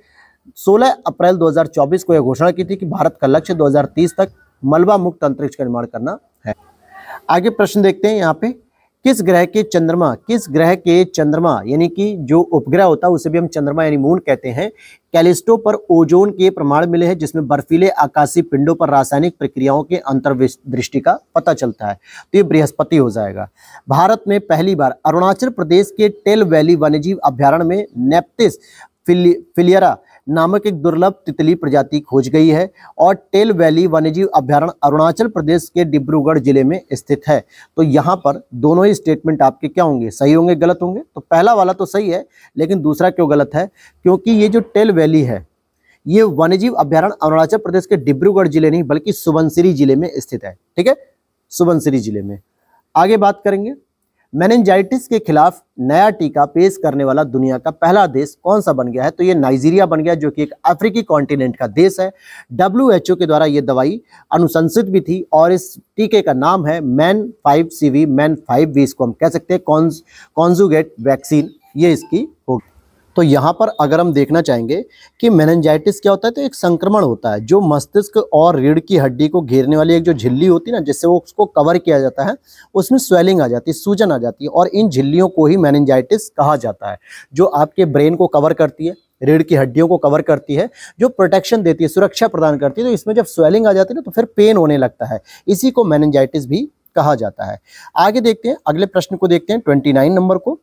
16 अप्रैल 2024 को यह घोषणा की थी कि भारत का लक्ष्य 2030 तक मलबा मुक्त अंतरिक्ष का निर्माण करना है। आगे प्रश्न देखते हैं यहाँ पे, किस ग्रह के चंद्रमा यानी कि जो उपग्रह होता है उसे भी हम चंद्रमा यानी मून कहते हैं, कैलिस्टो पर ओजोन के प्रमाण मिले हैं, जिसमें बर्फीले आकाशीय पिंडों पर रासायनिक प्रक्रियाओं के अंतर्दृष्टि का पता चलता है। तो ये बृहस्पति हो जाएगा। भारत में पहली बार अरुणाचल प्रदेश के टेल वैली वन्यजीव अभ्यारण्य में नेप्थिस फिलियरा नामक एक दुर्लभ तितली प्रजाति खोज गई है और टेल वैली वन्यजीव अभ्यारण्य अरुणाचल प्रदेश के डिब्रूगढ़ जिले में स्थित है। तो यहाँ पर दोनों ही स्टेटमेंट आपके क्या होंगे? सही होंगे, गलत होंगे? तो पहला वाला तो सही है, लेकिन दूसरा क्यों गलत है? क्योंकि ये जो टेल वैली है ये वन्यजीव अभ्यारण्य अरुणाचल प्रदेश के डिब्रूगढ़ जिले नहीं बल्कि सुबनसिरी जिले में स्थित है। ठीक है, सुबनसिरी जिले में। आगे बात करेंगे, मेनिंजाइटिस के खिलाफ नया टीका पेश करने वाला दुनिया का पहला देश कौन सा बन गया है? तो ये नाइजीरिया बन गया, जो कि एक अफ्रीकी कॉन्टिनेंट का देश है। WHO के द्वारा ये दवाई अनुशंसित भी थी और इस टीके का नाम है MEN5CV, MEN5V इसको हम कह सकते हैं, कॉन्जुगेट वैक्सीन ये इसकी होगी। तो यहाँ पर अगर हम देखना चाहेंगे कि मेनिंजाइटिस क्या होता है, तो एक संक्रमण होता है जो मस्तिष्क और रीढ़ की हड्डी को घेरने वाली एक जो झिल्ली होती है ना, जिससे वो उसको कवर किया जाता है, उसमें स्वेलिंग आ जाती है, सूजन आ जाती है, और इन झिल्लियों को ही मेनिंजाइटिस कहा जाता है, जो आपके ब्रेन को कवर करती है, रीढ़ की हड्डियों को कवर करती है, जो प्रोटेक्शन देती है, सुरक्षा प्रदान करती है। तो इसमें जब स्वेलिंग आ जाती है ना तो फिर पेन होने लगता है, इसी को मेनिंजाइटिस भी कहा जाता है। आगे देखते हैं, अगले प्रश्न को देखते हैं 29 नंबर को।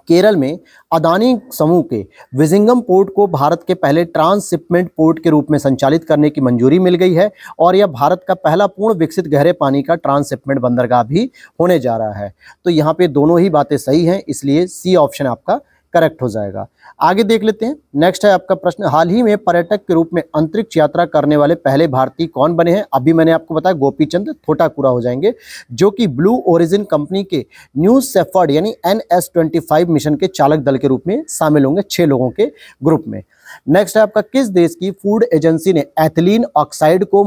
केरल में अदानी समूह के विजिंगम पोर्ट को भारत के पहले ट्रांसशिपमेंट पोर्ट के रूप में संचालित करने की मंजूरी मिल गई है और यह भारत का पहला पूर्ण विकसित गहरे पानी का ट्रांसशिपमेंट बंदरगाह भी होने जा रहा है। तो यहाँ पे दोनों ही बातें सही हैं, इसलिए सी ऑप्शन आपका करेक्ट हो जाएगा। आगे देख लेते हैं, नेक्स्ट है आपका प्रश्न, हाल ही में पर्यटक के रूप में अंतरिक्ष यात्रा करने वाले पहले भारतीय कौन बने हैं? अभी मैंने आपको बताया गोपीचंद थोटाकुरा हो जाएंगे, जो कि ब्लू ओरिजिन कंपनी के न्यू शेफर्ड यानी NS-25 मिशन के चालक दल के रूप में शामिल होंगे 6 लोगों के ग्रुप में। नेक्स्ट है आपका, किस देश की फूड एजेंसी ने एथिलीन ऑक्साइड को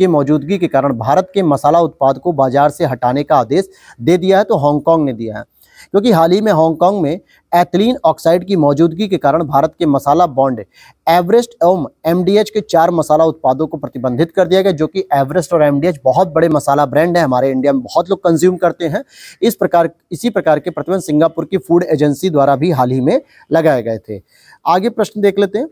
मौजूदगी के कारण भारत के मसाला उत्पाद को बाजार से हटाने का आदेश दे दिया है? तो हांगकांग ने दिया है, क्योंकि हाल ही में हांगकांग में एथिलीन ऑक्साइड की मौजूदगी के कारण भारत के मसाला बॉन्ड एवरेस्ट एवं MDH के 4 मसाला उत्पादों को प्रतिबंधित कर दिया गया, जो कि एवरेस्ट और MDH बहुत बड़े मसाला ब्रांड है, हमारे इंडिया में बहुत लोग कंज्यूम करते हैं। इसी प्रकार के प्रतिबंध सिंगापुर की फूड एजेंसी द्वारा भी हाल ही में लगाए गए थे। आगे प्रश्न देख लेते हैं,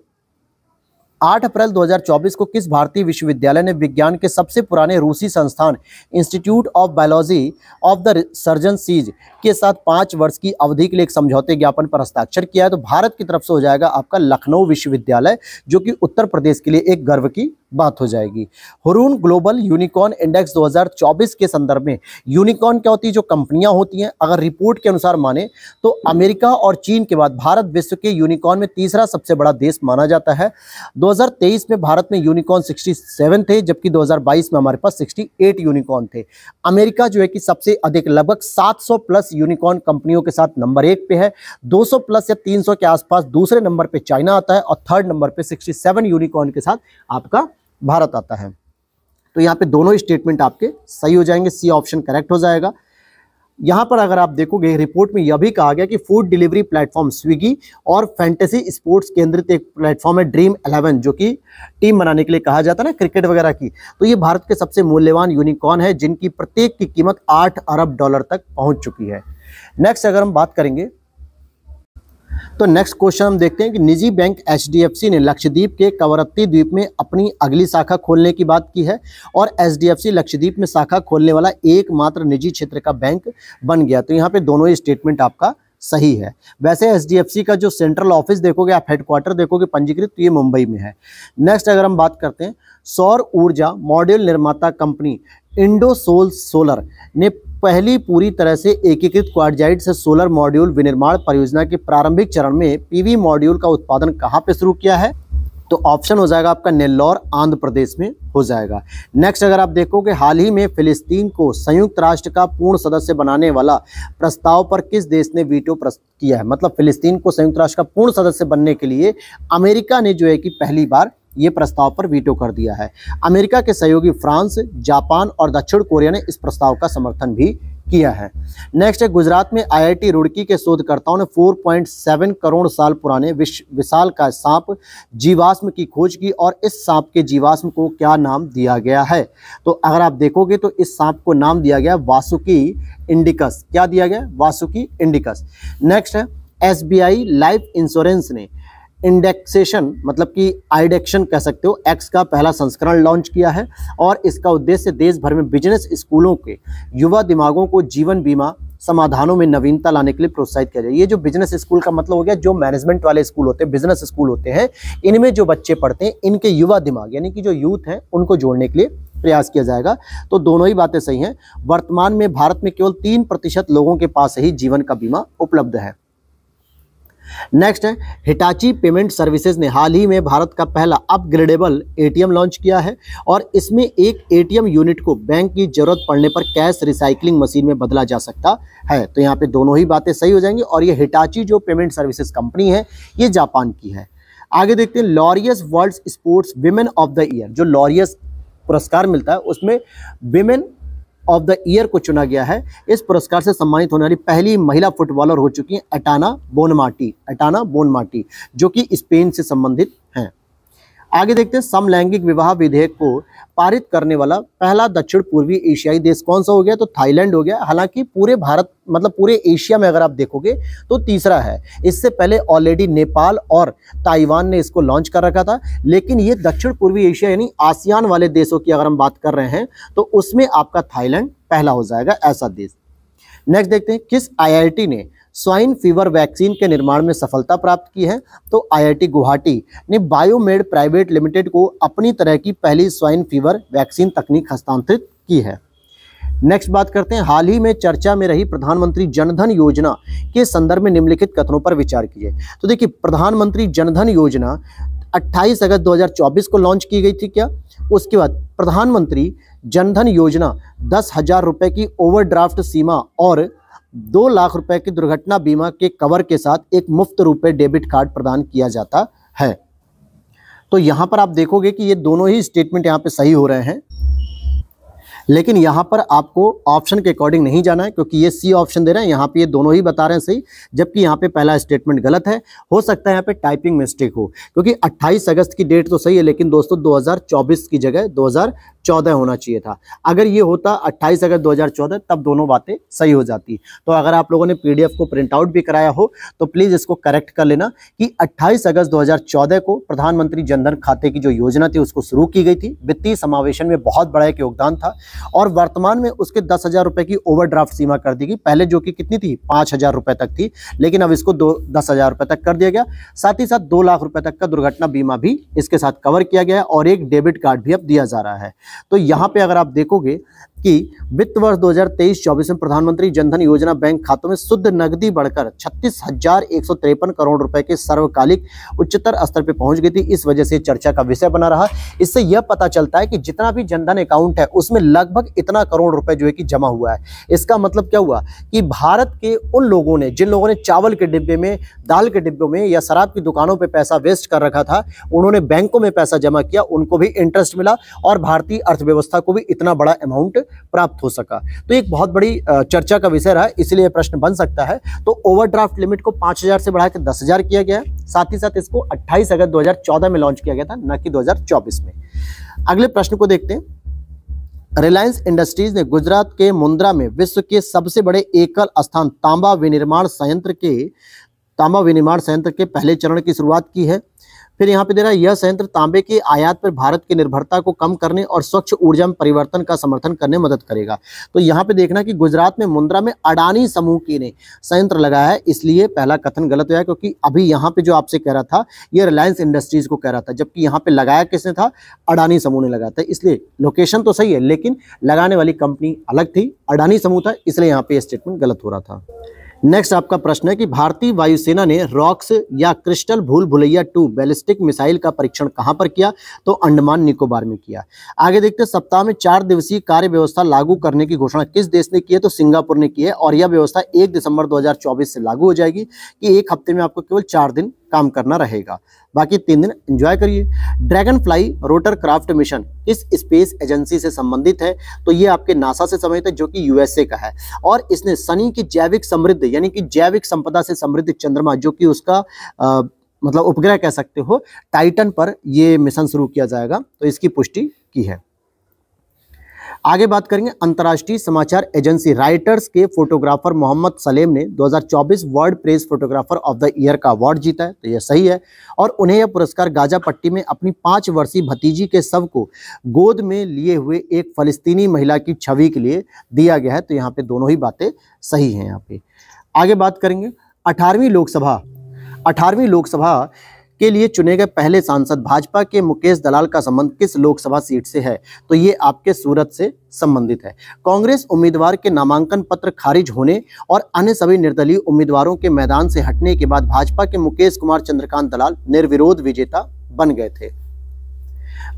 8 अप्रैल 2024 को किस भारतीय विश्वविद्यालय ने विज्ञान के सबसे पुराने रूसी संस्थान institute of biology of the southern seas के साथ 5 वर्ष की अवधि के लिए एक समझौते ज्ञापन पर हस्ताक्षर किया है? तो भारत की तरफ से हो जाएगा आपका लखनऊ विश्वविद्यालय, जो कि उत्तर प्रदेश के लिए एक गर्व की बात हो जाएगी। हुरून ग्लोबल यूनिकॉर्न इंडेक्स 2024 के संदर्भ में यूनिकॉर्न क्या होती है? जो कंपनियां होती हैं, अगर रिपोर्ट के अनुसार माने तो अमेरिका और चीन के बाद भारत विश्व के यूनिकॉर्न में तीसरा सबसे बड़ा देश माना जाता है। 2023 में भारत में यूनिकॉर्न 67 थे, जबकि 2022 में हमारे पास 68 यूनिकॉर्न थे। अमेरिका जो है कि सबसे अधिक लगभग 700 प्लस यूनिकॉर्न कंपनियों के साथ नंबर 1 पे है। 200 प्लस या 300 के आसपास दूसरे नंबर पे चाइना आता है और थर्ड नंबर पे 67 यूनिकॉर्न के साथ आपका भारत आता है। तो यहाँ पे दोनों स्टेटमेंट आपके सही हो जाएंगे, सी ऑप्शन करेक्ट हो जाएगा। यहाँ पर अगर आप देखोगे रिपोर्ट में यह भी कहा गया कि फूड डिलीवरी प्लेटफॉर्म स्विगी और फैंटेसी स्पोर्ट्स केंद्रित एक प्लेटफॉर्म है ड्रीम 11, जो कि टीम बनाने के लिए कहा जाता है ना क्रिकेट वगैरह की। तो ये भारत के सबसे मूल्यवान यूनिकॉर्न है, जिनकी प्रत्येक की कीमत $8 अरब तक पहुंच चुकी है। नेक्स्ट अगर हम बात करेंगे तो नेक्स्ट क्वेश्चन हम देखते हैं कि निजी बैंक HDFC ने लक्षद्वीप के कवरत्ती द्वीप में अपनी अगली शाखा खोलने की बात की है और HDFC लक्षद्वीप में शाखा खोलने वाला एकमात्र निजी क्षेत्र का बैंक बन गया। तो यहाँ पे दोनों ही स्टेटमेंट आपका सही है। वैसे एचडीएफसी का जो सेंट्रल ऑफिस देखोगे आप, हेडक्वार्टर देखोगे पंजीकृत, तो ये मुंबई में है। नेक्स्ट अगर हम बात करते हैं, सौर ऊर्जा मॉड्यूल निर्माता कंपनी इंडोसोल सोलर ने पहली पूरी तरह से एकीकृत क्वार्टजाइट से सोलर मॉड्यूल विनिर्माण परियोजना के प्रारंभिक चरण में पीवी मॉड्यूल का उत्पादन कहां पे शुरू किया है? तो ऑप्शन हो जाएगा आपका नेल्लौर, आंध्र प्रदेश में हो जाएगा। नेक्स्ट अगर आप देखोगे, हाल ही में फिलिस्तीन को संयुक्त राष्ट्र का पूर्ण सदस्य बनाने वाला प्रस्ताव पर किस देश ने वीटो किया है? मतलब फिलिस्तीन को संयुक्त राष्ट्र का पूर्ण सदस्य बनने के लिए अमेरिका ने जो है कि पहली बार ये प्रस्ताव पर वीटो कर दिया है। अमेरिका के सहयोगी फ्रांस, जापान और दक्षिण कोरिया ने इस प्रस्ताव का समर्थन भी किया है। नेक्स्ट है, गुजरात में आईआईटी रुड़की के शोधकर्ताओं ने 4.7 करोड़ साल पुराने विशाल का सांप जीवाश्म की खोज की और इस सांप के जीवाश्म को क्या नाम दिया गया है? तो अगर आप देखोगे तो इस सांप को नाम दिया गया वासुकी इंडिकस। क्या दिया गया? वासुकी इंडिकस। नेक्स्ट है, एसबीआई लाइफ इंश्योरेंस ने इंडेक्सेशन मतलब कि आइडेक्शन कह सकते हो एक्स का पहला संस्करण लॉन्च किया है और इसका उद्देश्य देश भर में बिजनेस स्कूलों के युवा दिमागों को जीवन बीमा समाधानों में नवीनता लाने के लिए प्रोत्साहित किया जाए। ये जो बिजनेस स्कूल का मतलब हो गया, जो मैनेजमेंट वाले स्कूल होते हैं, बिजनेस स्कूल होते हैं, इनमें जो बच्चे पढ़ते हैं इनके युवा दिमाग यानी कि जो यूथ है उनको जोड़ने के लिए प्रयास किया जाएगा। तो दोनों ही बातें सही हैं। वर्तमान में भारत में केवल 3% लोगों के पास ही जीवन का बीमा उपलब्ध है। नेक्स्ट है, हिटाची पेमेंट सर्विसेज ने हाल ही में भारत का पहला अपग्रेडेबल एटीएम लॉन्च किया है और इसमें एक एटीएम यूनिट को बैंक की जरूरत पड़ने पर कैश रिसाइकलिंग मशीन में बदला जा सकता है। तो यहाँ पे दोनों ही बातें सही हो जाएंगी और ये हिटाची जो पेमेंट सर्विसेज कंपनी है ये जापान की है। आगे देखते हैं, Laureus world sports women of the year, जो लॉरियस पुरस्कार मिलता है उसमें विमेन ऑफ द ईयर को चुना गया है। इस पुरस्कार से सम्मानित होने वाली पहली महिला फुटबॉलर हो चुकी हैं एटाना बोनमाटी, जो कि स्पेन से संबंधित हैं। आगे देखते हैं, समलैंगिक विवाह विधेयक को पारित करने वाला पहला दक्षिण पूर्वी एशियाई देश कौन सा हो गया? तो थाईलैंड हो गया। हालांकि पूरे भारत मतलब पूरे एशिया में अगर आप देखोगे तो तीसरा है। इससे पहले ऑलरेडी नेपाल और ताइवान ने इसको लॉन्च कर रखा था, लेकिन ये दक्षिण पूर्वी एशिया यानी आसियान वाले देशों की अगर हम बात कर रहे हैं तो उसमें आपका थाईलैंड पहला हो जाएगा ऐसा देश। नेक्स्ट देखते हैं, किस आईआईटी ने स्वाइन फीवर वैक्सीन के निर्माण में सफलता प्राप्त की है? तो आईआईटी गुवाहाटी ने बायोमेड प्राइवेट लिमिटेड को अपनी तरह की पहली स्वाइन फीवर वैक्सीन तकनीक हस्तांतरित की है। नेक्स्ट बात करते हैं, हाल ही में चर्चा में रही प्रधानमंत्री जनधन योजना के संदर्भ में निम्नलिखित कथनों पर विचार कीजिए। तो देखिए, प्रधानमंत्री जनधन योजना 28 अगस्त 2024 को लॉन्च की गई थी क्या? उसके बाद प्रधानमंत्री जनधन योजना 10,000 रुपए की ओवरड्राफ्ट सीमा और 2 लाख रुपए की दुर्घटना बीमा के कवर के साथ एक मुफ्त रुपए डेबिट कार्ड प्रदान किया जाता है। तो यहां पर आप देखोगे कि ये दोनों ही स्टेटमेंट यहां पे सही हो रहे हैं, लेकिन यहाँ पर आपको ऑप्शन के अकॉर्डिंग नहीं जाना है क्योंकि ये सी ऑप्शन दे रहे हैं, यहाँ पे ये दोनों ही बता रहे हैं सही, जबकि यहाँ पे पहला स्टेटमेंट गलत है। हो सकता है यहाँ पे टाइपिंग मिस्टेक हो, क्योंकि 28 अगस्त की डेट तो सही है, लेकिन दोस्तों 2024 की जगह 2014 होना चाहिए था। अगर ये होता 28 अगस्त 2014 तब दोनों बातें सही हो जाती। तो अगर आप लोगों ने PDF को प्रिंट आउट भी कराया हो तो प्लीज़ इसको करेक्ट कर लेना कि 28 अगस्त 2014 को प्रधानमंत्री जनधन खाते की जो योजना थी उसको शुरू की गई थी। वित्तीय समावेशन में बहुत बड़ा एक योगदान था और वर्तमान में उसके 10,000 रुपए की ओवरड्राफ्ट सीमा कर दी गई, पहले जो कि कितनी थी 5,000 रुपए तक थी, लेकिन अब इसको 10,000 रुपए तक कर दिया गया। साथ ही साथ 2 लाख रुपए तक का दुर्घटना बीमा भी इसके साथ कवर किया गया और एक डेबिट कार्ड भी अब दिया जा रहा है। तो यहाँ पे अगर आप देखोगे कि वित्त वर्ष 2023-24 में प्रधानमंत्री जनधन योजना बैंक खातों में शुद्ध नकदी बढ़कर 36,153 करोड़ रुपए के सर्वकालिक उच्चतर स्तर पर पहुंच गई थी। इस वजह से चर्चा का विषय बना रहा। इससे यह पता चलता है कि जितना भी जनधन अकाउंट है उसमें लगभग इतना करोड़ रुपए जो है कि जमा हुआ है। इसका मतलब क्या हुआ कि भारत के उन लोगों ने, जिन लोगों ने चावल के डिब्बे में, दाल के डिब्बों में या शराब की दुकानों पर पैसा वेस्ट कर रखा था, उन्होंने बैंकों में पैसा जमा किया, उनको भी इंटरेस्ट मिला और भारतीय अर्थव्यवस्था को भी इतना बड़ा अमाउंट प्राप्त हो सका। तो एक बहुत बड़ी चर्चा का विषय रहा, इसलिए प्रश्न बन सकता है। तो ओवरड्राफ्ट लिमिट को 5,000 से बढ़ाकर 10,000 किया गया है। साथ ही साथ इसको 28 अगस्त 2014 में लॉन्च किया गया था, न कि 2024 में। अगले प्रश्न को देखते हैं। रिलायंस इंडस्ट्रीज ने गुजरात के मुंद्रा में विश्व के सबसे बड़े एकल स्थान तांबा विनिर्माण संयंत्र के पहले चरण की शुरुआत की है। फिर यहाँ पे दे रहा है यह संयंत्र तांबे के आयात पर भारत की निर्भरता को कम करने और स्वच्छ ऊर्जा में परिवर्तन का समर्थन करने में मदद करेगा। तो यहाँ पे देखना कि गुजरात में मुंद्रा में अडानी समूह की ने संयंत्र लगाया है, इसलिए पहला कथन गलत हुआ, क्योंकि अभी यहाँ पे जो आपसे कह रहा था ये रिलायंस इंडस्ट्रीज को कह रहा था, जबकि यहाँ पे लगाया किसने था, अडानी समूह ने लगाया था। इसलिए लोकेशन तो सही है लेकिन लगाने वाली कंपनी अलग थी, अडानी समूह था, इसलिए यहाँ पे स्टेटमेंट गलत हो रहा था। नेक्स्ट आपका प्रश्न है कि भारतीय वायुसेना ने रॉक्स या क्रिस्टल भूल भुलैया 2 बैलिस्टिक मिसाइल का परीक्षण कहां पर किया, तो अंडमान निकोबार में किया। आगे देखते हैं, सप्ताह में 4 दिवसीय कार्य व्यवस्था लागू करने की घोषणा किस देश ने की है, तो सिंगापुर ने की है, और यह व्यवस्था 1 दिसंबर 2024 से लागू हो जाएगी कि एक हफ्ते में आपको केवल 4 दिन काम करना रहेगा, बाकी 3 दिन एंजॉय करिए। Dragon fly rotor craft mission किस स्पेस एजेंसी से संबंधित है, तो ये आपके नासा से संबंधित है जो कि यूएसए का है, और इसने शनि की जैविक समृद्ध यानी कि जैविक संपदा से समृद्ध चंद्रमा जो कि उसका मतलब उपग्रह कह सकते हो, टाइटन पर ये मिशन शुरू किया जाएगा, तो इसकी पुष्टि की है। आगे बात करेंगे, अंतर्राष्ट्रीय समाचार एजेंसी राइटर्स के फोटोग्राफर मोहम्मद सलेम ने 2024 world press photographer of the year का अवार्ड जीता है, तो यह सही है, और उन्हें यह पुरस्कार गाजा पट्टी में अपनी 5 वर्षीय भतीजी के शव को गोद में लिए हुए एक फलस्तीनी महिला की छवि के लिए दिया गया है, तो यहाँ पे दोनों ही बातें सही हैं। यहाँ पे आगे बात करेंगे, 18वीं लोकसभा के लिए चुने गए पहले सांसद भाजपा के मुकेश दलाल का संबंध किस लोकसभा सीट से है, तो ये आपके सूरत से संबंधित है। कांग्रेस उम्मीदवार के नामांकन पत्र खारिज होने और अन्य सभी निर्दलीय उम्मीदवारों के मैदान से हटने के बाद भाजपा के मुकेश कुमार चंद्रकांत दलाल निर्विरोध विजेता बन गए थे।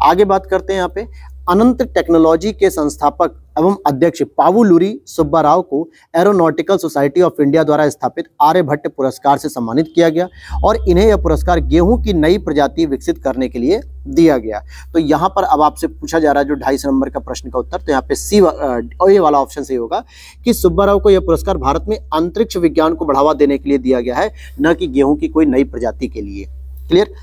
आगे बात करते हैं, यहाँ पे अनंत टेक्नोलॉजी के संस्थापक एवं अध्यक्ष पावुलुरी सुब्बा राव को एरोनॉटिकल सोसाइटी ऑफ इंडिया द्वारा स्थापित आर्यभट्ट पुरस्कार से सम्मानित किया गया, और इन्हें यह पुरस्कार गेहूं की नई प्रजाति विकसित करने के लिए दिया गया। तो यहाँ पर अब आपसे पूछा जा रहा है जो 250 नंबर का प्रश्न का उत्तर, तो यहाँ पे सी ये वाला ऑप्शन सही होगा कि सुब्बा राव को यह पुरस्कार भारत में अंतरिक्ष विज्ञान को बढ़ावा देने के लिए दिया गया है, न कि गेहूं की कोई नई प्रजाति के लिए। क्लियर।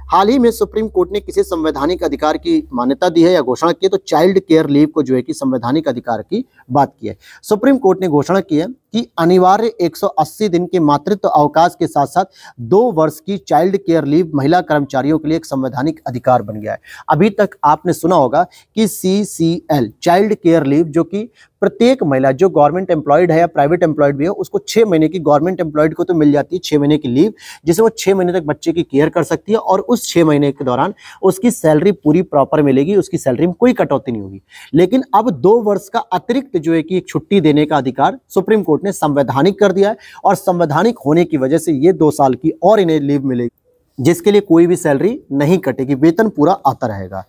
हाल ही में सुप्रीम कोर्ट ने किसी संवैधानिक अधिकार की मान्यता दी है या घोषणा की है, तो चाइल्ड केयर लीव को जो है कि संवैधानिक अधिकार की बात की है। सुप्रीम कोर्ट ने घोषणा की है कि अनिवार्य 180 दिन के मातृत्व अवकाश के साथ साथ 2 वर्ष की चाइल्ड केयर लीव महिला कर्मचारियों के लिए एक संवैधानिक अधिकार बन गया है। अभी तक आपने सुना होगा कि CCL चाइल्ड केयर लीव, जो कि प्रत्येक महिला जो गवर्नमेंट एम्प्लॉयड है या प्राइवेट एम्प्लॉयड भी है उसको 6 महीने की, गवर्नमेंट एम्प्लॉयड को तो मिल जाती है 6 महीने की लीव, जिसे वो 6 महीने तक बच्चे की केयर कर सकती है, और उस 6 महीने के दौरान उसकी सैलरी पूरी प्रॉपर मिलेगी, उसकी सैलरी में कोई कटौती नहीं होगी। लेकिन अब 2 वर्ष का अतिरिक्त जो है कि एक छुट्टी देने का अधिकार सुप्रीम कोर्ट ने संवैधानिक कर दिया है, और संवैधानिक होने की वजह से ये 2 साल की और इन्हें लीव मिलेगी, जिसके लिए कोई भी सैलरी नहीं कटेगी, वेतन पूरा आता रहेगा।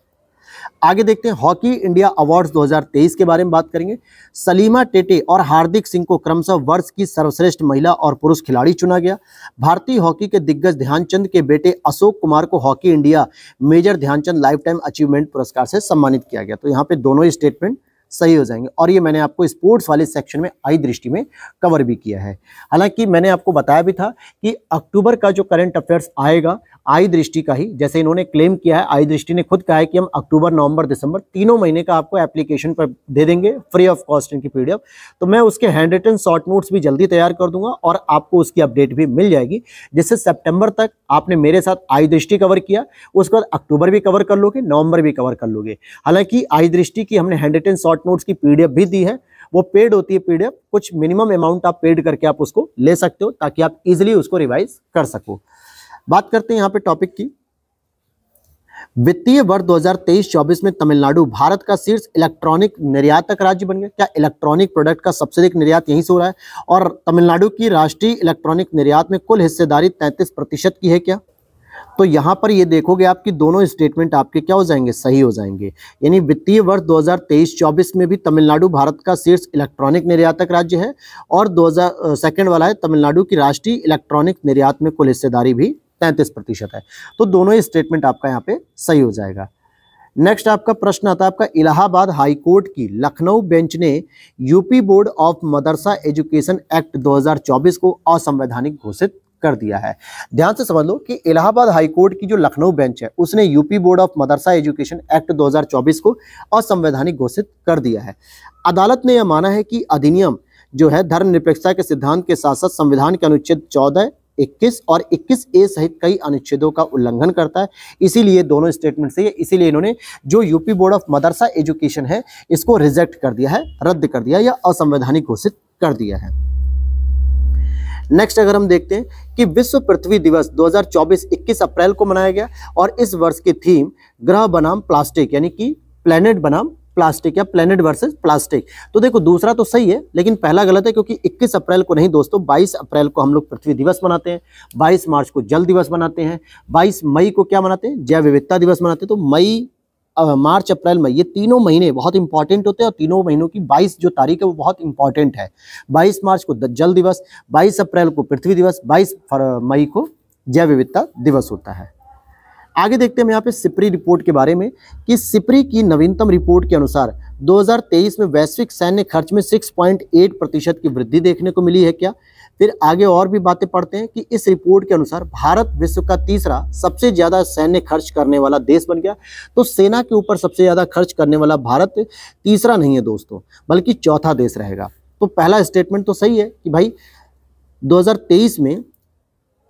आगे देखते हैं, हॉकी इंडिया अवार्ड्स 2023 के बारे में बात करेंगे। सलीमा टेटे और हार्दिक सिंह को क्रमशः वर्ष की सर्वश्रेष्ठ महिला और पुरुष खिलाड़ी चुना गया। भारतीय हॉकी के दिग्गज ध्यानचंद के बेटे अशोक कुमार को hockey India major Dhyanchand life time achievement पुरस्कार से सम्मानित किया गया। तो यहाँ पे दोनों ही स्टेटमेंट सही हो जाएंगे, और ये मैंने आपको स्पोर्ट्स वाले सेक्शन में आई दृष्टि में कवर भी किया है। हालांकि मैंने आपको बताया भी था कि अक्टूबर का जो करंट अफेयर्स आएगा आई दृष्टि का ही, जैसे इन्होंने क्लेम किया है, आई दृष्टि ने खुद कहा है कि हम अक्टूबर, नवंबर, दिसंबर तीनों महीने का आपको एप्लीकेशन पर दे देंगे फ्री ऑफ कॉस्ट इनकी PDF। तो मैं उसके हैंड रिटन शॉर्ट नोट्स भी जल्दी तैयार कर दूंगा और आपको उसकी अपडेट भी मिल जाएगी, जिससे सितंबर तक आपने मेरे साथ आई दृष्टि कवर किया, उसके बाद अक्टूबर भी कवर कर लोगे, नवंबर भी कवर कर लोगे। हालांकि आई दृष्टि की हमने हैंड रिटन शॉर्ट नोट्स की PDF भी दी है, वो पेड होती है PDF, कुछ मिनिमम अमाउंट आप पेड करके आप उसको ले सकते हो ताकि आप इजीली उसको रिवाइज कर सको। बात करते हैं यहाँ पे टॉपिक की, वित्तीय वर्ष 2023-24 में तमिलनाडु भारत का शीर्ष इलेक्ट्रॉनिक निर्यातक राज्य बन गया। क्या इलेक्ट्रॉनिक प्रोडक्ट का सबसे अधिक निर्यात यहीं से हो रहा है? और तमिलनाडु की राष्ट्रीय इलेक्ट्रॉनिक निर्यात में कुल हिस्सेदारी 33% की है क्या? तो यहाँ पर ये देखोगे आपकी दोनों स्टेटमेंट आपके क्या हो जाएंगे, सही हो जाएंगे। यानी वित्तीय वर्ष 2023-24 में भी तमिलनाडु भारत का शीर्ष इलेक्ट्रॉनिक निर्यातक राज्य है, और सेकंड वाला है तमिलनाडु की राष्ट्रीय इलेक्ट्रॉनिक निर्यात में कुल हिस्सेदारी भी 33% है। तो दोनों ही स्टेटमेंट आपका यहाँ पे सही हो जाएगा। नेक्स्ट आपका प्रश्न आता है आपका, इलाहाबाद हाईकोर्ट की लखनऊ बेंच ने UP board of Madrasa education act 2024 को असंवैधानिक घोषित कर दिया है। ध्यान से समझ लो कि इलाहाबाद हाईकोर्ट की जो लखनऊ बेंच है उसने UP board of Madrasa education act 2024 को असंवैधानिक घोषित कर दिया है। अदालत ने यह माना है कि अधिनियम जो है धर्मनिरपेक्षता के सिद्धांत के साथ साथ संविधान के अनुच्छेद 14, 21 और 21A सहित कई अनुच्छेदों का उल्लंघन करता है। इसीलिए दोनों स्टेटमेंट से इसीलिए इन्होंने जो UP board of Madrasa education है इसको रिजेक्ट कर दिया है, रद्द कर दिया या असंवैधानिक घोषित कर दिया है। नेक्स्ट अगर हम देखते हैं कि विश्व पृथ्वी दिवस 2024 21 अप्रैल को मनाया गया और इस वर्ष की थीम ग्रह बनाम प्लास्टिक यानी कि प्लेनेट बनाम प्लास्टिक या प्लेनेट वर्सेस प्लास्टिक। तो देखो दूसरा तो सही है लेकिन पहला गलत है, क्योंकि 21 अप्रैल को नहीं दोस्तों, 22 अप्रैल को हम लोग पृथ्वी दिवस मनाते हैं, 22 मार्च को जल दिवस मनाते हैं, 22 मई को क्या मनाते हैं, जैव विविधता दिवस मनाते हैं। तो मई, मार्च, अप्रैल, मई ये तीनों महीने बहुत इंपॉर्टेंट होते हैं और तीनों महीनों की 22 जो तारीख है वो बहुत इंपॉर्टेंट है। 22 मार्च को जल दिवस, 22 अप्रैल को पृथ्वी दिवस, 22 मई को जैव विविधता दिवस होता है। आगे देखते हैं हम यहाँ पे सिप्री रिपोर्ट के बारे में कि सिप्री की नवीनतम रिपोर्ट के अनुसार 2023 में वैश्विक सैन्य खर्च में 6.8% की वृद्धि देखने को मिली है। क्या फिर आगे और भी बातें पढ़ते हैं कि इस रिपोर्ट के अनुसार भारत विश्व का तीसरा सबसे ज्यादा सैन्य खर्च करने वाला देश बन गया। तो सेना के ऊपर सबसे ज्यादा खर्च करने वाला भारत तीसरा नहीं है दोस्तों, बल्कि चौथा देश रहेगा। तो पहला स्टेटमेंट तो सही है कि भाई 2023 में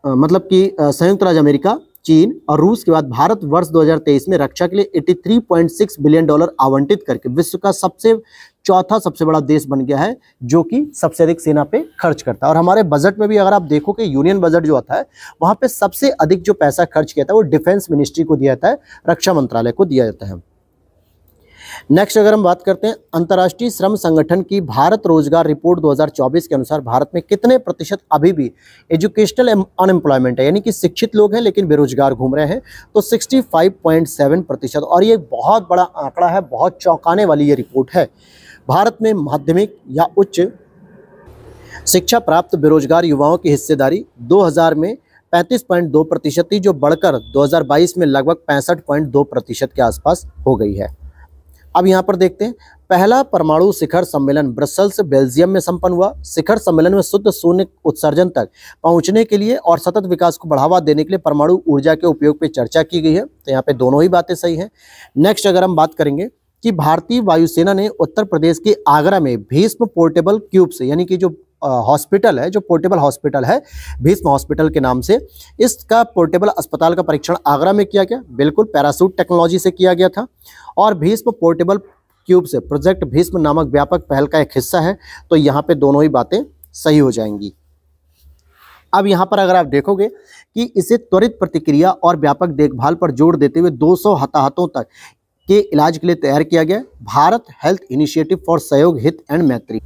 मतलब कि संयुक्त राज्य अमेरिका, चीन और रूस के बाद भारत वर्ष 2023 में रक्षा के लिए $83.6 बिलियन आवंटित करके विश्व का चौथा सबसे बड़ा देश बन गया है, जो कि सबसे अधिक सेना पे खर्च करता है। और हमारे बजट में भी अगर आप देखो कि यूनियन बजट जो आता है वहां पे सबसे अधिक जो पैसा खर्च किया था वो डिफेंस मिनिस्ट्री को दिया जाता है, रक्षा मंत्रालय को दिया जाता है। नेक्स्ट अगर हम बात करते हैं अंतर्राष्ट्रीय श्रम संगठन की भारत रोजगार रिपोर्ट 2024 के अनुसार भारत में कितने प्रतिशत अभी भी एजुकेशनल अनएम्प्लॉयमेंट है, यानी कि शिक्षित लोग हैं लेकिन बेरोजगार घूम रहे हैं। तो 65.7%। और ये बहुत बड़ा आंकड़ा है, बहुत चौंकाने वाली ये रिपोर्ट है। भारत में माध्यमिक या उच्च शिक्षा प्राप्त बेरोजगार युवाओं की हिस्सेदारी 2000 में 35.2% थी, जो बढ़कर 2022 में लगभग 65.2% के आसपास हो गई है। अब यहाँ पर देखते हैं पहला परमाणु शिखर सम्मेलन ब्रसेल्स बेल्जियम में संपन्न हुआ। शिखर सम्मेलन में शुद्ध शून्य उत्सर्जन तक पहुंचने के लिए और सतत विकास को बढ़ावा देने के लिए परमाणु ऊर्जा के उपयोग पर चर्चा की गई है। तो यहाँ पे दोनों ही बातें सही हैं। नेक्स्ट अगर हम बात करेंगे कि भारतीय वायुसेना ने उत्तर प्रदेश के आगरा में भीष्म पोर्टेबल क्यूब्स यानी कि जो हॉस्पिटल है, जो पोर्टेबल हॉस्पिटल है भीष्म हॉस्पिटल के नाम से, इसका पोर्टेबल अस्पताल का परीक्षण आगरा में किया गया। बिल्कुल पैरासूट टेक्नोलॉजी से किया गया था और भीष्म पोर्टेबल क्यूब से प्रोजेक्ट भीष्म नामक व्यापक पहल का एक हिस्सा है। तो यहाँ पे दोनों ही बातें सही हो जाएंगी। अब यहाँ पर अगर आप देखोगे कि इसे त्वरित प्रतिक्रिया और व्यापक देखभाल पर जोर देते हुए 200 हताहतों तक के इलाज के लिए तैयार किया गया भारत हेल्थ इनिशिएटिव फॉर सहयोग हित एंड मैत्री।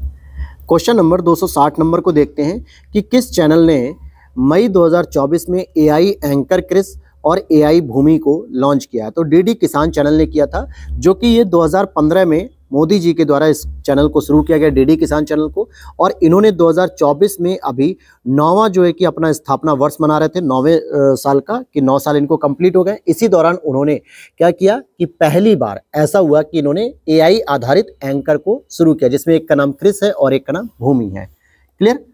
क्वेश्चन नंबर 260 नंबर को देखते हैं कि किस चैनल ने मई 2024 में एआई एंकर क्रिस और एआई भूमि को लॉन्च किया। तो डीडी किसान चैनल ने किया था, जो कि ये 2015 में मोदी जी के द्वारा इस चैनल को शुरू किया गया, डीडी किसान चैनल को। और इन्होंने 2024 में अभी 9वां जो है कि अपना स्थापना वर्ष मना रहे थे, 9वें साल का, कि 9 साल इनको कंप्लीट हो गए। इसी दौरान उन्होंने क्या किया कि पहली बार ऐसा हुआ कि इन्होंने एआई आधारित एंकर को शुरू किया, जिसमें एक का नाम क्रिस है और एक का नाम भूमि है। क्लियर।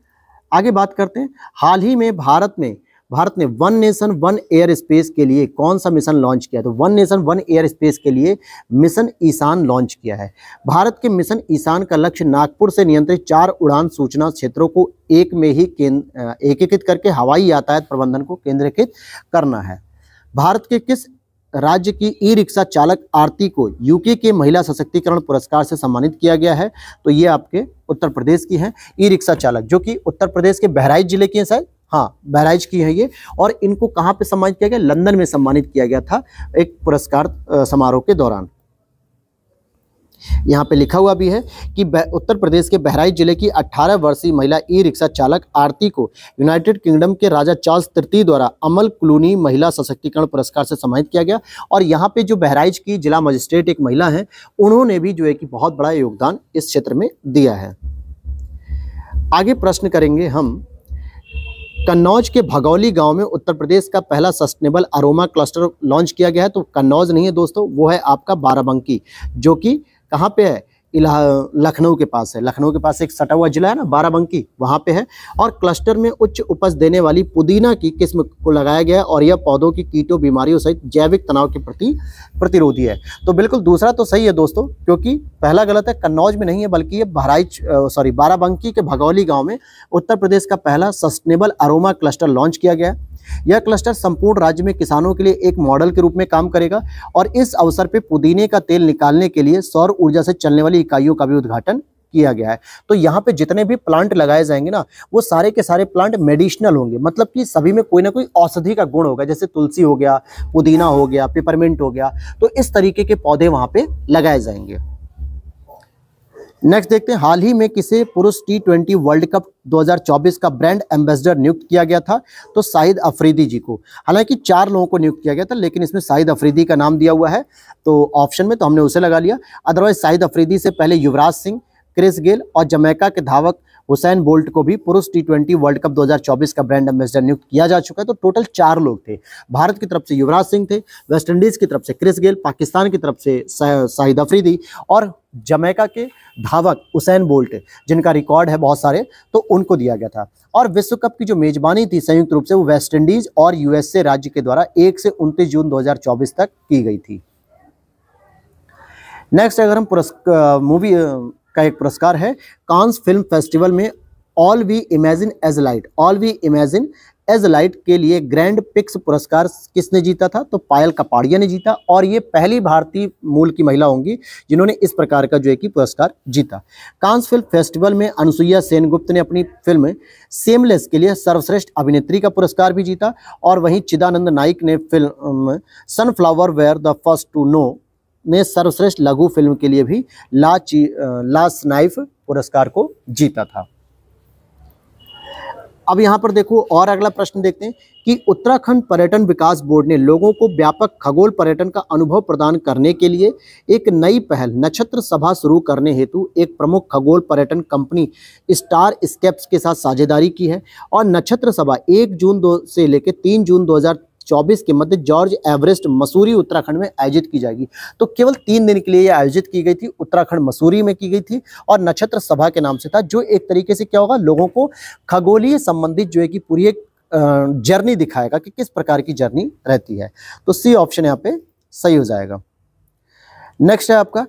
आगे बात करते हैं, हाल ही में भारत ने one nation one air space के लिए कौन सा मिशन लॉन्च किया। तो one nation one air space के लिए मिशन ईशान लॉन्च किया है। भारत के मिशन ईशान का लक्ष्य नागपुर से नियंत्रित 4 उड़ान सूचना क्षेत्रों को एक में ही एकीकृत करके हवाई यातायात प्रबंधन को केंद्रीकृत करना है। भारत के किस राज्य की ई रिक्शा चालक आरती को यूके के महिला सशक्तिकरण पुरस्कार से सम्मानित किया गया है। तो ये आपके उत्तर प्रदेश की हैं ई रिक्शा चालक, जो कि उत्तर प्रदेश के बहराइच जिले की हैं शायद, हाँ बहराइच की है ये। और इनको कहाँ पे सम्मानित किया गया, लंदन में सम्मानित किया गया था एक पुरस्कार समारोह के दौरान। यहाँ पे लिखा हुआ भी है कि उत्तर प्रदेश के बहराइच जिले की 18 वर्षीय महिला ई रिक्शा चालक आरती को यूनाइटेड किंगडम के राजा चार्ल्स तृतीय द्वारा अमल क्लूनी महिला सशक्तिकरण पुरस्कार से सम्मानित किया गया। और यहाँ पे जो बहराइच की जिला मजिस्ट्रेट एक महिला हैं, उन्होंने भी जो है कि बहुत बड़ा योगदान इस क्षेत्र में दिया है। आगे प्रश्न करेंगे हम, कन्नौज के भगौली गांव में उत्तर प्रदेश का पहला सस्टेनेबल अरोमा क्लस्टर लॉन्च किया गया है। तो कन्नौज नहीं है दोस्तों, वो है आपका बाराबंकी, जो कि कहाँ पे है, लखनऊ के पास है। लखनऊ के पास एक सटा हुआ जिला है ना बाराबंकी, वहाँ पे है। और क्लस्टर में उच्च उपज देने वाली पुदीना की किस्म को लगाया गया है और यह पौधों की कीटों बीमारियों सहित जैविक तनाव के प्रति प्रतिरोधी है। तो बिल्कुल दूसरा तो सही है दोस्तों, क्योंकि पहला गलत है, कन्नौज में नहीं है बल्कि ये बाराबंकी के भगौली गाँव में उत्तर प्रदेश का पहला सस्टेनेबल अरोमा क्लस्टर लॉन्च किया गया है। यह क्लस्टर संपूर्ण राज्य में किसानों के लिए एक मॉडल के रूप में काम करेगा और इस अवसर पे पुदीने का तेल निकालने के लिए सौर ऊर्जा से चलने वाली इकाइयों का भी उद्घाटन किया गया है। तो यहाँ पे जितने भी प्लांट लगाए जाएंगे ना, वो सारे के सारे प्लांट मेडिसिनल होंगे, मतलब कि सभी में कोई ना कोई औषधि का गुण होगा। जैसे तुलसी हो गया, पुदीना हो गया, पेपरमिंट हो गया, तो इस तरीके के पौधे वहाँ पे लगाए जाएंगे। नेक्स्ट देखते हैं, हाल ही में किसे पुरुष T20 वर्ल्ड कप 2024 का ब्रांड एम्बेसडर नियुक्त किया गया था? तो शाहिद अफरीदी जी को। हालांकि 4 लोगों को नियुक्त किया गया था, लेकिन इसमें शाहिद अफरीदी का नाम दिया हुआ है तो ऑप्शन में, तो हमने उसे लगा लिया। अदरवाइज शाहिद अफरीदी से पहले युवराज सिंह, क्रिस गेल और जमैका के धावक हुसैन बोल्ट को भी पुरुष T20 वर्ल्ड कप 2024 का ब्रांड एम्बेसडर नियुक्त किया जा चुका है। तो टोटल 4 लोग थे। भारत की तरफ से युवराज सिंह थे, वेस्ट इंडीज की तरफ से क्रिस गेल, पाकिस्तान की तरफ से शाहिद अफरीदी और जमैका के धावक हुसैन बोल्ट, जिनका रिकॉर्ड है बहुत सारे, तो उनको दिया गया था। और विश्व कप की जो मेजबानी थी संयुक्त रूप से वो वेस्ट इंडीज और यूएसए राज्य के द्वारा 1 से 29 जून 2024 तक की गई थी। नेक्स्ट अगर हम मूवी का एक पुरस्कार है कांस फिल्म फेस्टिवल में all we imagine as light के लिए ग्रैंड पिक्स पुरस्कार किसने जीता था? तो पायल कपाड़िया ने जीता और ये पहली भारतीय मूल की महिला होंगी जिन्होंने इस प्रकार का जो है कि पुरस्कार जीता। कांस फिल्म फेस्टिवल में अनुसुईया सेनगुप्त ने अपनी फिल्म सेमलेस के लिए सर्वश्रेष्ठ अभिनेत्री का पुरस्कार भी जीता और वहीं चिदानंद नाइक ने film sunflower were the first to know ने सर्वश्रेष्ठ लघु फिल्म के लिए भी लास्ट नाइफ पुरस्कार को जीता था। अब यहाँ पर देखो और अगला प्रश्न देखते हैं कि उत्तराखंड पर्यटन विकास बोर्ड ने लोगों को व्यापक खगोल पर्यटन का अनुभव प्रदान करने के लिए एक नई पहल नक्षत्र सभा शुरू करने हेतु एक प्रमुख खगोल पर्यटन कंपनी स्टार स्केप्स के साथ साझेदारी की है। और नक्षत्र सभा 1 जून से लेकर 3 जून 2024 के मध्य जॉर्ज एवरेस्ट मसूरी उत्तराखंड में आयोजित की जाएगी। तो केवल 3 दिन के लिए यह आयोजित की गई थी, उत्तराखंड मसूरी में की गई थी और नक्षत्र सभा के नाम से था, जो एक तरीके से क्या होगा, लोगों को खगोलीय संबंधित जो है कि पूरी एक जर्नी दिखाएगा कि किस प्रकार की जर्नी रहती है। तो सी ऑप्शन यहाँ पे सही हो जाएगा। नेक्स्ट है आपका,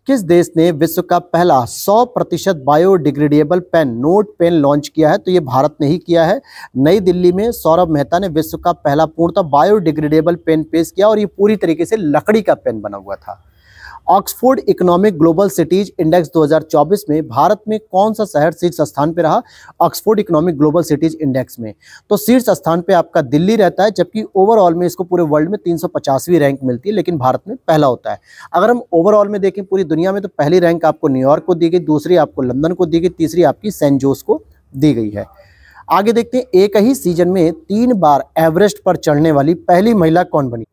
किस देश ने विश्व का पहला 100% biodegradable pen note pen launch किया है? तो ये भारत ने ही किया है। नई दिल्ली में सौरभ मेहता ने विश्व का पहला पूर्णतः बायोडिग्रेडेबल पेन पेश किया और ये पूरी तरीके से लकड़ी का पेन बना हुआ था। Oxford economic global cities index 2024 में भारत में कौन सा शहर शीर्ष स्थान पे रहा? Oxford economic global cities index में तो शीर्ष स्थान पे आपका दिल्ली रहता है, जबकि ओवरऑल में इसको पूरे वर्ल्ड में 350वीं रैंक मिलती है, लेकिन भारत में पहला होता है। अगर हम ओवरऑल में देखें पूरी दुनिया में तो पहली रैंक आपको न्यूयॉर्क को दी गई, दूसरी आपको लंदन को दी गई, तीसरी आपकी सेंट जोस को दी गई है। आगे देखते हैं, एक ही सीजन में 3 बार एवरेस्ट पर चढ़ने वाली पहली महिला कौन बनी?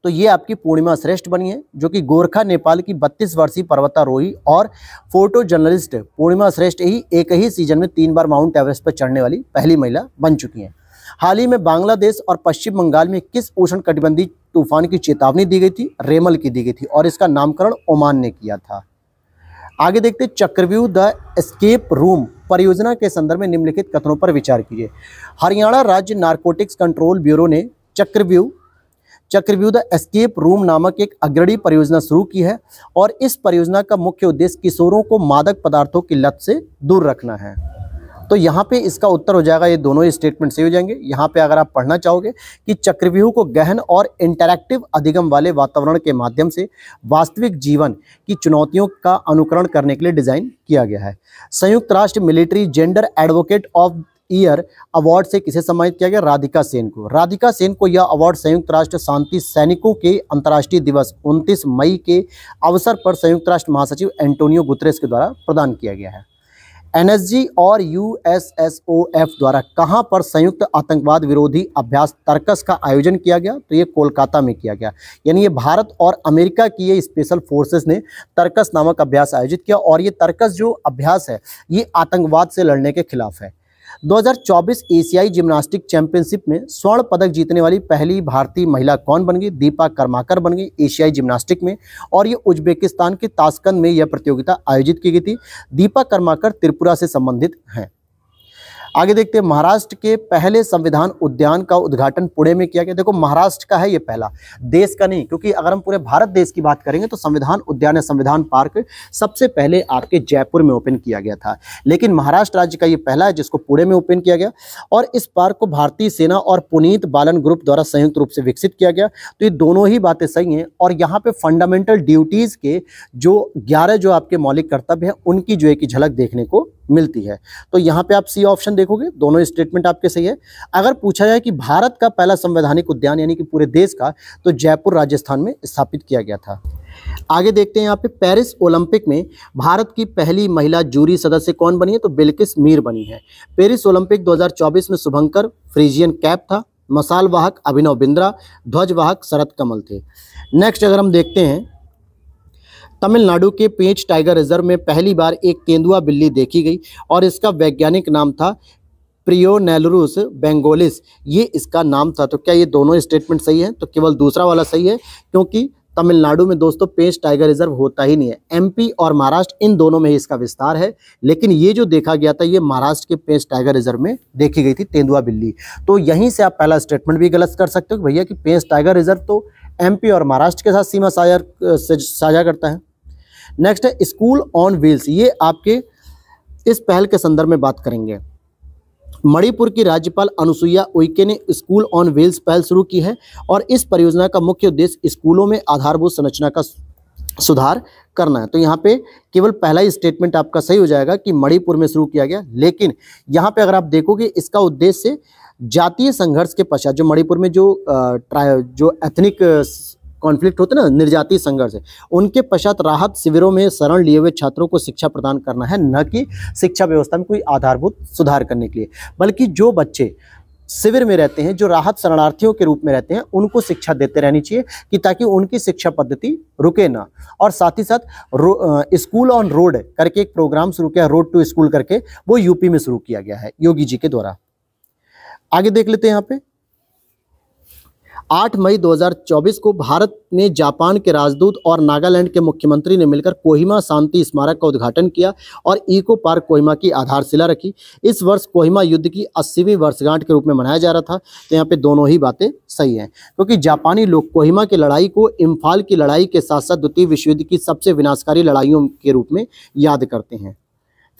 तो ये आपकी पूर्णिमा श्रेष्ठ बनी है, जो कि गोरखा नेपाल की 32 वर्षीय पर्वतारोही और फोटो जर्नलिस्ट पूर्णिमा श्रेष्ठ ही एक ही सीजन में 3 बार माउंट एवरेस्ट पर चढ़ने वाली पहली महिला बन चुकी हैं। हाल ही में बांग्लादेश और पश्चिम बंगाल में किस उष्णकटिबंधीय तूफान की चेतावनी दी गई थी? रेमल की दी गई थी और इसका नामकरण ओमान ने किया था। आगे देखते हैं, चक्रव्यूह द एस्केप रूम परियोजना के संदर्भ में निम्नलिखित कथनों पर विचार कीजिए। हरियाणा राज्य नारकोटिक्स कंट्रोल ब्यूरो ने चक्रव्यूह द एस्केप रूम नामक एक अग्रणी परियोजना शुरू की है और इस परियोजना का मुख्य उद्देश्य किशोरों को मादक पदार्थों की लत से दूर रखना है। तो यहाँ पे इसका उत्तर हो जाएगा, ये दोनों ही स्टेटमेंट सही हो जाएंगे। यहाँ पे अगर आप पढ़ना चाहोगे कि चक्रव्यूह को गहन और इंटरैक्टिव अधिगम वाले वातावरण के माध्यम से वास्तविक जीवन की चुनौतियों का अनुकरण करने के लिए डिजाइन किया गया है। संयुक्त राष्ट्र military gender advocate of year award से किसे सम्मानित किया गया? राधिका सेन को। राधिका सेन को यह अवार्ड संयुक्त राष्ट्र शांति सैनिकों के अंतर्राष्ट्रीय दिवस 29 मई के अवसर पर संयुक्त राष्ट्र महासचिव एंटोनियो गुतरेस के द्वारा प्रदान किया गया है। एनएसजी और यूएसएसओएफ द्वारा कहां पर संयुक्त आतंकवाद विरोधी अभ्यास तर्कस का आयोजन किया गया? तो ये कोलकाता में किया गया। यानी ये भारत और अमेरिका की ये स्पेशल फोर्सेस ने तर्कस नामक अभ्यास आयोजित किया और ये तर्कस जो अभ्यास है ये आतंकवाद से लड़ने के खिलाफ है। 2024 एशियाई जिम्नास्टिक चैंपियनशिप में स्वर्ण पदक जीतने वाली पहली भारतीय महिला कौन बन गई? दीपा कर्माकर बन गई एशियाई जिम्नास्टिक में, और ये उज्बेकिस्तान के ताशकंद में यह प्रतियोगिता आयोजित की गई थी। दीपा कर्माकर त्रिपुरा से संबंधित हैं। आगे देखते हैं, महाराष्ट्र के पहले संविधान उद्यान का उद्घाटन पुणे में किया गया। देखो महाराष्ट्र का है ये पहला, देश का नहीं, क्योंकि अगर हम पूरे भारत देश की बात करेंगे तो संविधान उद्यान या संविधान पार्क सबसे पहले आपके जयपुर में ओपन किया गया था, लेकिन महाराष्ट्र राज्य का ये पहला है जिसको पुणे में ओपन किया गया। और इस पार्क को भारतीय सेना और पुनीत बालन ग्रुप द्वारा संयुक्त रूप से विकसित किया गया। तो ये दोनों ही बातें सही हैं। और यहाँ पे फंडामेंटल ड्यूटीज के जो 11 जो आपके मौलिक कर्तव्य हैं उनकी जो है कि झलक देखने को मिलती है। तो यहाँ पे आप सी ऑप्शन देखोगे, दोनों स्टेटमेंट आपके सही है। अगर पूछा जाए कि भारत का पहला संवैधानिक उद्यान यानी कि पूरे देश का, तो जयपुर राजस्थान में स्थापित किया गया था। आगे देखते हैं यहाँ पे, पेरिस ओलंपिक में भारत की पहली महिला जूरी सदस्य कौन बनी है? तो बिल्किस मीर बनी है। पेरिस ओलंपिक 2024 में शुभंकर फ्रीजियन कैप था, मसाल वाहक अभिनव बिंद्रा, ध्वज वाहक शरद कमल थे। नेक्स्ट अगर हम देखते हैं, तमिलनाडु के पेंच टाइगर रिजर्व में पहली बार एक तेंदुआ बिल्ली देखी गई और इसका वैज्ञानिक नाम था प्रियोनेलुरुस बेंगोलिस, ये इसका नाम था। तो क्या ये दोनों स्टेटमेंट सही है? तो केवल दूसरा वाला सही है, क्योंकि तमिलनाडु में दोस्तों पेंच टाइगर रिजर्व होता ही नहीं है। एमपी और महाराष्ट्र इन दोनों में ही इसका विस्तार है, लेकिन ये जो देखा गया था ये महाराष्ट्र के पेंच टाइगर रिजर्व में देखी गई थी तेंदुआ बिल्ली। तो यहीं से आप पहला स्टेटमेंट भी गलत कर सकते हो कि भैया कि पेंच टाइगर रिजर्व तो एमपी और महाराष्ट्र के साथ सीमा साझा करता है। नेक्स्ट है स्कूल ऑन व्हील्स, ये आपके इस पहल के संदर्भ में बात करेंगे। मणिपुर की राज्यपाल अनुसुईया उइके ने स्कूल ऑन व्हील्स पहल शुरू की है और इस परियोजना का मुख्य उद्देश्य स्कूलों में आधारभूत संरचना का सुधार करना है। तो यहाँ पे केवल पहला ही स्टेटमेंट आपका सही हो जाएगा कि मणिपुर में शुरू किया गया, लेकिन यहाँ पे अगर आप देखोगे इसका उद्देश्य जातीय संघर्ष के पश्चात जो मणिपुर में जो एथनिक कॉन्फ्लिक्ट होते हैं ना, निर्जातीय संघर्ष है, उनके पश्चात राहत शिविरों में शरण लिए हुए छात्रों को शिक्षा प्रदान करना है, न कि शिक्षा व्यवस्था में कोई आधारभूत सुधार करने के लिए। बल्कि जो बच्चे शिविर में रहते हैं, जो राहत शरणार्थियों के रूप में रहते हैं, उनको शिक्षा देते रहनी चाहिए कि ताकि उनकी शिक्षा पद्धति रुके ना। और साथ ही साथ स्कूल ऑन रोड करके एक प्रोग्राम शुरू किया, रोड टू स्कूल करके, वो यूपी में शुरू किया गया है योगी जी के द्वारा। आगे देख लेते हैं यहाँ पे, 8 मई 2024 को भारत में जापान के राजदूत और नागालैंड के मुख्यमंत्री ने मिलकर कोहिमा शांति स्मारक का उद्घाटन किया और इको पार्क कोहिमा की आधारशिला रखी। इस वर्ष कोहिमा युद्ध की 80वीं वर्षगांठ के रूप में मनाया जा रहा था। तो यहाँ पे दोनों ही बातें सही हैं, क्योंकि जापानी लोग कोहिमा की लड़ाई को इम्फाल की लड़ाई के साथ साथ द्वितीय विश्व युद्ध की सबसे विनाशकारी लड़ाइयों के रूप में याद करते हैं।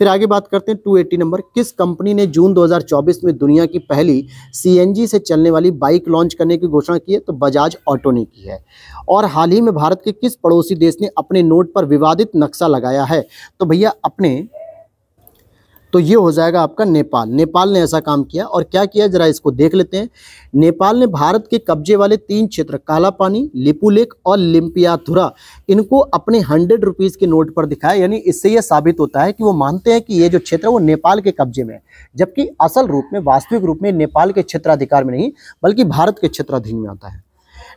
फिर आगे बात करते हैं 280 नंबर, किस कंपनी ने जून 2024 में दुनिया की पहली सीएनजी से चलने वाली बाइक लॉन्च करने की घोषणा की है? तो बजाज ऑटो ने की है। और हाल ही में भारत के किस पड़ोसी देश ने अपने नोट पर विवादित नक्शा लगाया है? तो भैया तो ये हो जाएगा आपका नेपाल। नेपाल ने ऐसा काम किया और क्या किया, जरा इसको देख लेते हैं। नेपाल ने भारत के कब्जे वाले 3 क्षेत्र काला पानी, लिपुलेख और लिम्पियाथुरा, इनको अपने 100 रुपीज़ के नोट पर दिखाया। यानी इससे यह साबित होता है कि वो मानते हैं कि ये जो क्षेत्र है वो नेपाल के कब्जे में है, जबकि असल रूप में वास्तविक रूप में नेपाल के क्षेत्राधिकार में नहीं बल्कि भारत के क्षेत्राधीन में आता है।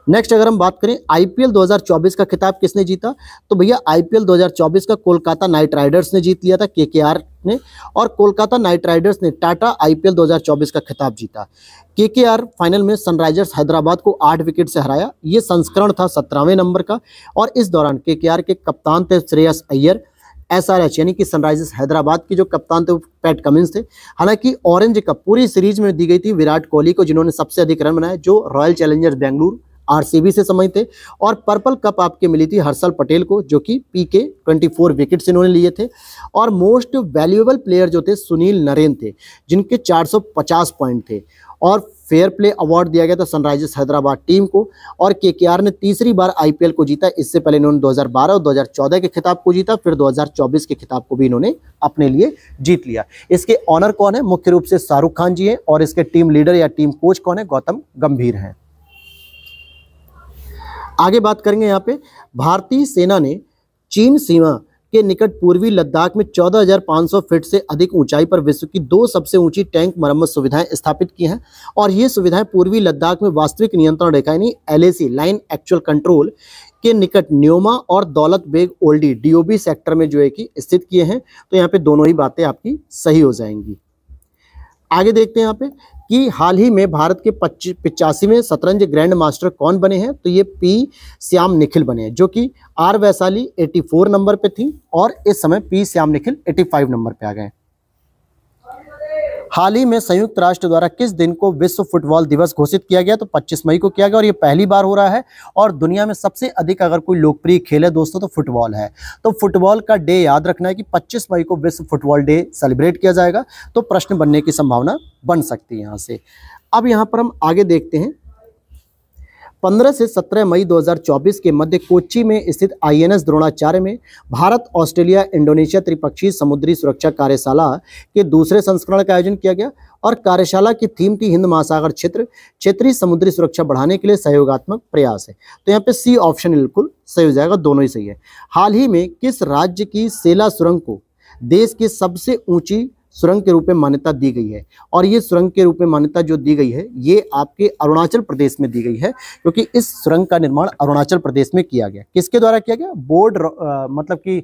नेक्स्ट अगर हम बात करें, आईपीएल 2024 का खिताब किसने जीता? तो भैया आईपीएल 2024 का कोलकाता नाइट राइडर्स ने जीत लिया था, केकेआर ने, और कोलकाता नाइट राइडर्स ने टाटा आईपीएल 2024 का खिताब जीता। केकेआर फाइनल में सनराइजर्स हैदराबाद को 8 विकेट से हराया। ये संस्करण था 17वें नंबर का, और इस दौरान केकेआर के कप्तान थे श्रेयस अय्यर। एसआरएच यानी कि सनराइजर्स हैदराबाद के जो कप्तान थे वो पैट कमिंस थे। हालांकि ऑरेंज कप पूरी सीरीज में दी गई थी विराट कोहली को, जिन्होंने सबसे अधिक रन बनाए, जो रॉयल चैलेंजर्स बेंगलुरु आरसीबी से संबंधित थे। और पर्पल कप आपके मिली थी हर्षल पटेल को, जो कि पीके 24 विकेट्स इन्होंने लिए थे। और मोस्ट वैल्यूएबल प्लेयर जो थे सुनील नरेन थे, जिनके 450 पॉइंट थे। और फेयर प्ले अवार्ड दिया गया था सनराइजर्स हैदराबाद टीम को। और केकेआर ने तीसरी बार आईपीएल को जीता। इससे पहले इन्होंने 2012 और 2014 के खिताब को जीता, फिर 2024 के खिताब को भी इन्होंने अपने लिए जीत लिया। इसके ऑनर कौन है? मुख्य रूप से शाहरुख खान जी हैं, और इसके टीम लीडर या टीम कोच कौन है? गौतम गंभीर हैं। आगे बात करेंगे यहाँ पे, भारतीय सेना ने चीन सीमा के निकट पूर्वी लद्दाख में 14,500 फीट से अधिक ऊंचाई पर विश्व की 2 सबसे ऊंची टैंक मरम्मत सुविधाएं स्थापित की हैं। और ये सुविधाएं पूर्वी लद्दाख में वास्तविक नियंत्रण रेखा यानी LAC लाइन एक्चुअल कंट्रोल के निकट न्योमा और दौलत बेग ओल्डी DOB सेक्टर में जो है कि स्थित किए हैं। तो यहाँ पे दोनों ही बातें आपकी सही हो जाएंगी। आगे देखते हैं यहाँ पे कि हाल ही में भारत के 85वें शतरंज ग्रैंड मास्टर कौन बने हैं, तो ये पी श्याम निखिल बने हैं, जो कि आर वैशाली 84 नंबर पे थी और इस समय पी श्याम निखिल 85 नंबर पे आ गए। हाल ही में संयुक्त राष्ट्र द्वारा किस दिन को विश्व फुटबॉल दिवस घोषित किया गया, तो 25 मई को किया गया और ये पहली बार हो रहा है। और दुनिया में सबसे अधिक अगर कोई लोकप्रिय खेल है दोस्तों तो फुटबॉल है। तो फुटबॉल का डे याद रखना है कि 25 मई को विश्व फुटबॉल डे सेलिब्रेट किया जाएगा, तो प्रश्न बनने की संभावना बन सकती है यहाँ से। अब यहाँ पर हम आगे देखते हैं, 15 से 17 मई 2024 के मध्य कोच्चि में स्थित INS द्रोणाचार्य में भारत ऑस्ट्रेलिया इंडोनेशिया त्रिपक्षीय समुद्री सुरक्षा कार्यशाला के दूसरे संस्करण का आयोजन किया गया और कार्यशाला की थीम थी हिंद महासागर क्षेत्रीय समुद्री सुरक्षा बढ़ाने के लिए सहयोगात्मक प्रयास है। तो यहाँ पे सी ऑप्शन बिल्कुल सही हो जाएगा, दोनों ही सही है। हाल ही में किस राज्य की सेला सुरंग को देश की सबसे ऊंची सुरंग के रूप में मान्यता दी गई है, और ये सुरंग के रूप में मान्यता जो दी गई है ये आपके अरुणाचल प्रदेश में दी गई है, क्योंकि इस सुरंग का निर्माण अरुणाचल प्रदेश में किया गया। किसके द्वारा किया गया? बोर्ड मतलब कि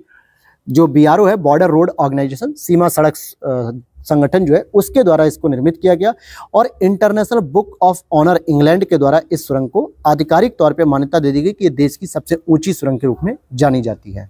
जो BRO है, बॉर्डर रोड ऑर्गेनाइजेशन, सीमा सड़क संगठन जो है उसके द्वारा इसको निर्मित किया गया। और international book of honour England के द्वारा इस सुरंग को आधिकारिक तौर पर मान्यता दे दी गई कि ये देश की सबसे ऊंची सुरंग के रूप में जानी जाती है।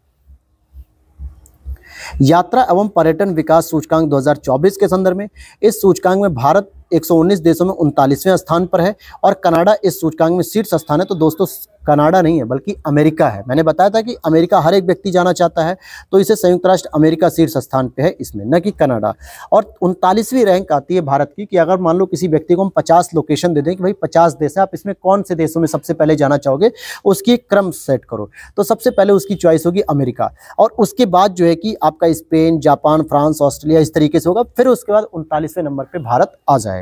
यात्रा एवं पर्यटन विकास सूचकांक 2024 के संदर्भ में इस सूचकांक में भारत 119 देशों में 39वें स्थान पर है और कनाडा इस सूचकांक में शीर्ष स्थान है। तो दोस्तों कनाडा नहीं है बल्कि अमेरिका है। मैंने बताया था कि अमेरिका हर एक व्यक्ति जाना चाहता है, तो इसे संयुक्त राष्ट्र अमेरिका शीर्ष स्थान पे है इसमें, न कि कनाडा। और 39वीं रैंक आती है भारत की कि अगर मान लो किसी व्यक्ति को हम 50 लोकेशन दे दें कि भाई 50 देश है, आप इसमें कौन से देशों में सबसे पहले जाना चाहोगे, उसकी एक क्रम सेट करो, तो सबसे पहले उसकी चॉइस होगी अमेरिका, और उसके बाद जो है कि आपका स्पेन, जापान, फ्रांस, ऑस्ट्रेलिया, इस तरीके से होगा। फिर उसके बाद 39वें नंबर पर भारत आ जाएगा।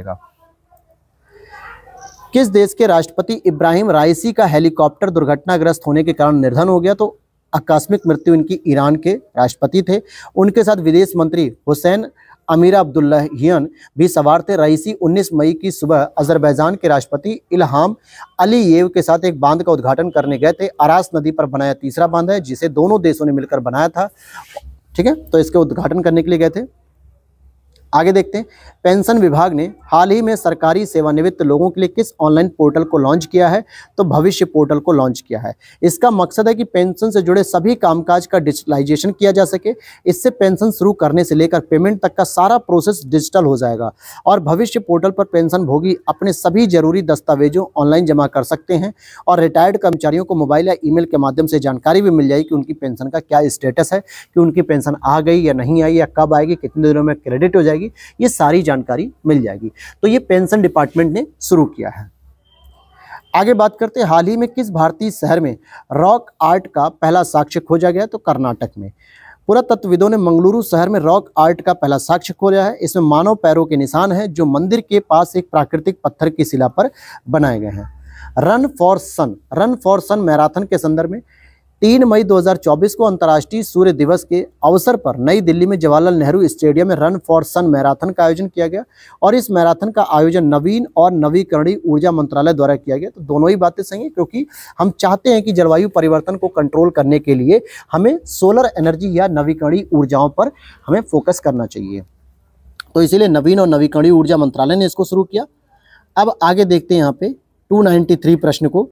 किस देश के राष्ट्रपति इब्राहिम राइसी का हेलीकॉप्टर दुर्घटनाग्रस्त होने के कारण निधन हो गया, तो आकस्मिक मृत्यु इनकी ईरान के राष्ट्रपति थे। उनके साथ विदेश मंत्री हुसैन अमीर अब्दुल्लाहियन भी सवार थे। राइसी 19 मई की सुबह अजरबैजान के राष्ट्रपति इल्हाम अलीयेव के साथ एक बांध का उद्घाटन करने गए थे। अरास नदी पर बनाया तीसरा बांध है जिसे दोनों देशों ने मिलकर बनाया था, ठीक है, तो इसके उद्घाटन करने के लिए गए थे। आगे देखते हैं, पेंशन विभाग ने हाल ही में सरकारी सेवानिवृत्त लोगों के लिए किस ऑनलाइन पोर्टल को लॉन्च किया है, तो भविष्य पोर्टल को लॉन्च किया है। इसका मकसद है कि पेंशन से जुड़े सभी कामकाज का डिजिटलाइजेशन किया जा सके। इससे पेंशन शुरू करने से लेकर पेमेंट तक का सारा प्रोसेस डिजिटल हो जाएगा और भविष्य पोर्टल पर पेंशन भोगी अपने सभी जरूरी दस्तावेजों ऑनलाइन जमा कर सकते हैं और रिटायर्ड कर्मचारियों को मोबाइल या ईमेल के माध्यम से जानकारी भी मिल जाएगी कि उनकी पेंशन का क्या स्टेटस है, कि उनकी पेंशन आ गई या नहीं आई, या कब आएगी, कितने दिनों में क्रेडिट हो जाएगी, ये सारी जानकारी मिल जाएगी। तो ये पेंशन डिपार्टमेंट ने शुरू किया है। आगे बात करते हैं, हाल ही में किस भारतीय शहर में रॉक आर्ट का पहला साक्ष्य खोजा गया, तो कर्नाटक में। पुरातत्वविदों ने मंगलुरु शहर में रॉक आर्ट का पहला साक्ष्य खोजा है। इसमें मानव पैरों के निशान हैं जो मंदिर के पास एक प्राकृतिक पत्थर की शिला पर बनाए गए हैं। रन फॉर सन मैराथन के संदर्भ में 3 मई 2024 को अंतर्राष्ट्रीय सूर्य दिवस के अवसर पर नई दिल्ली में जवाहरलाल नेहरू स्टेडियम में रन फॉर सन मैराथन का आयोजन किया गया और इस मैराथन का आयोजन नवीन और नवीकरणीय ऊर्जा मंत्रालय द्वारा किया गया। तो दोनों ही बातें सही हैं, क्योंकि हम चाहते हैं कि जलवायु परिवर्तन को कंट्रोल करने के लिए हमें सोलर एनर्जी या नवीकरणीय ऊर्जाओं पर हमें फोकस करना चाहिए, तो इसीलिए नवीन और नवीकरणीय ऊर्जा मंत्रालय ने इसको शुरू किया। अब आगे देखते हैं यहाँ पे 293 प्रश्न को।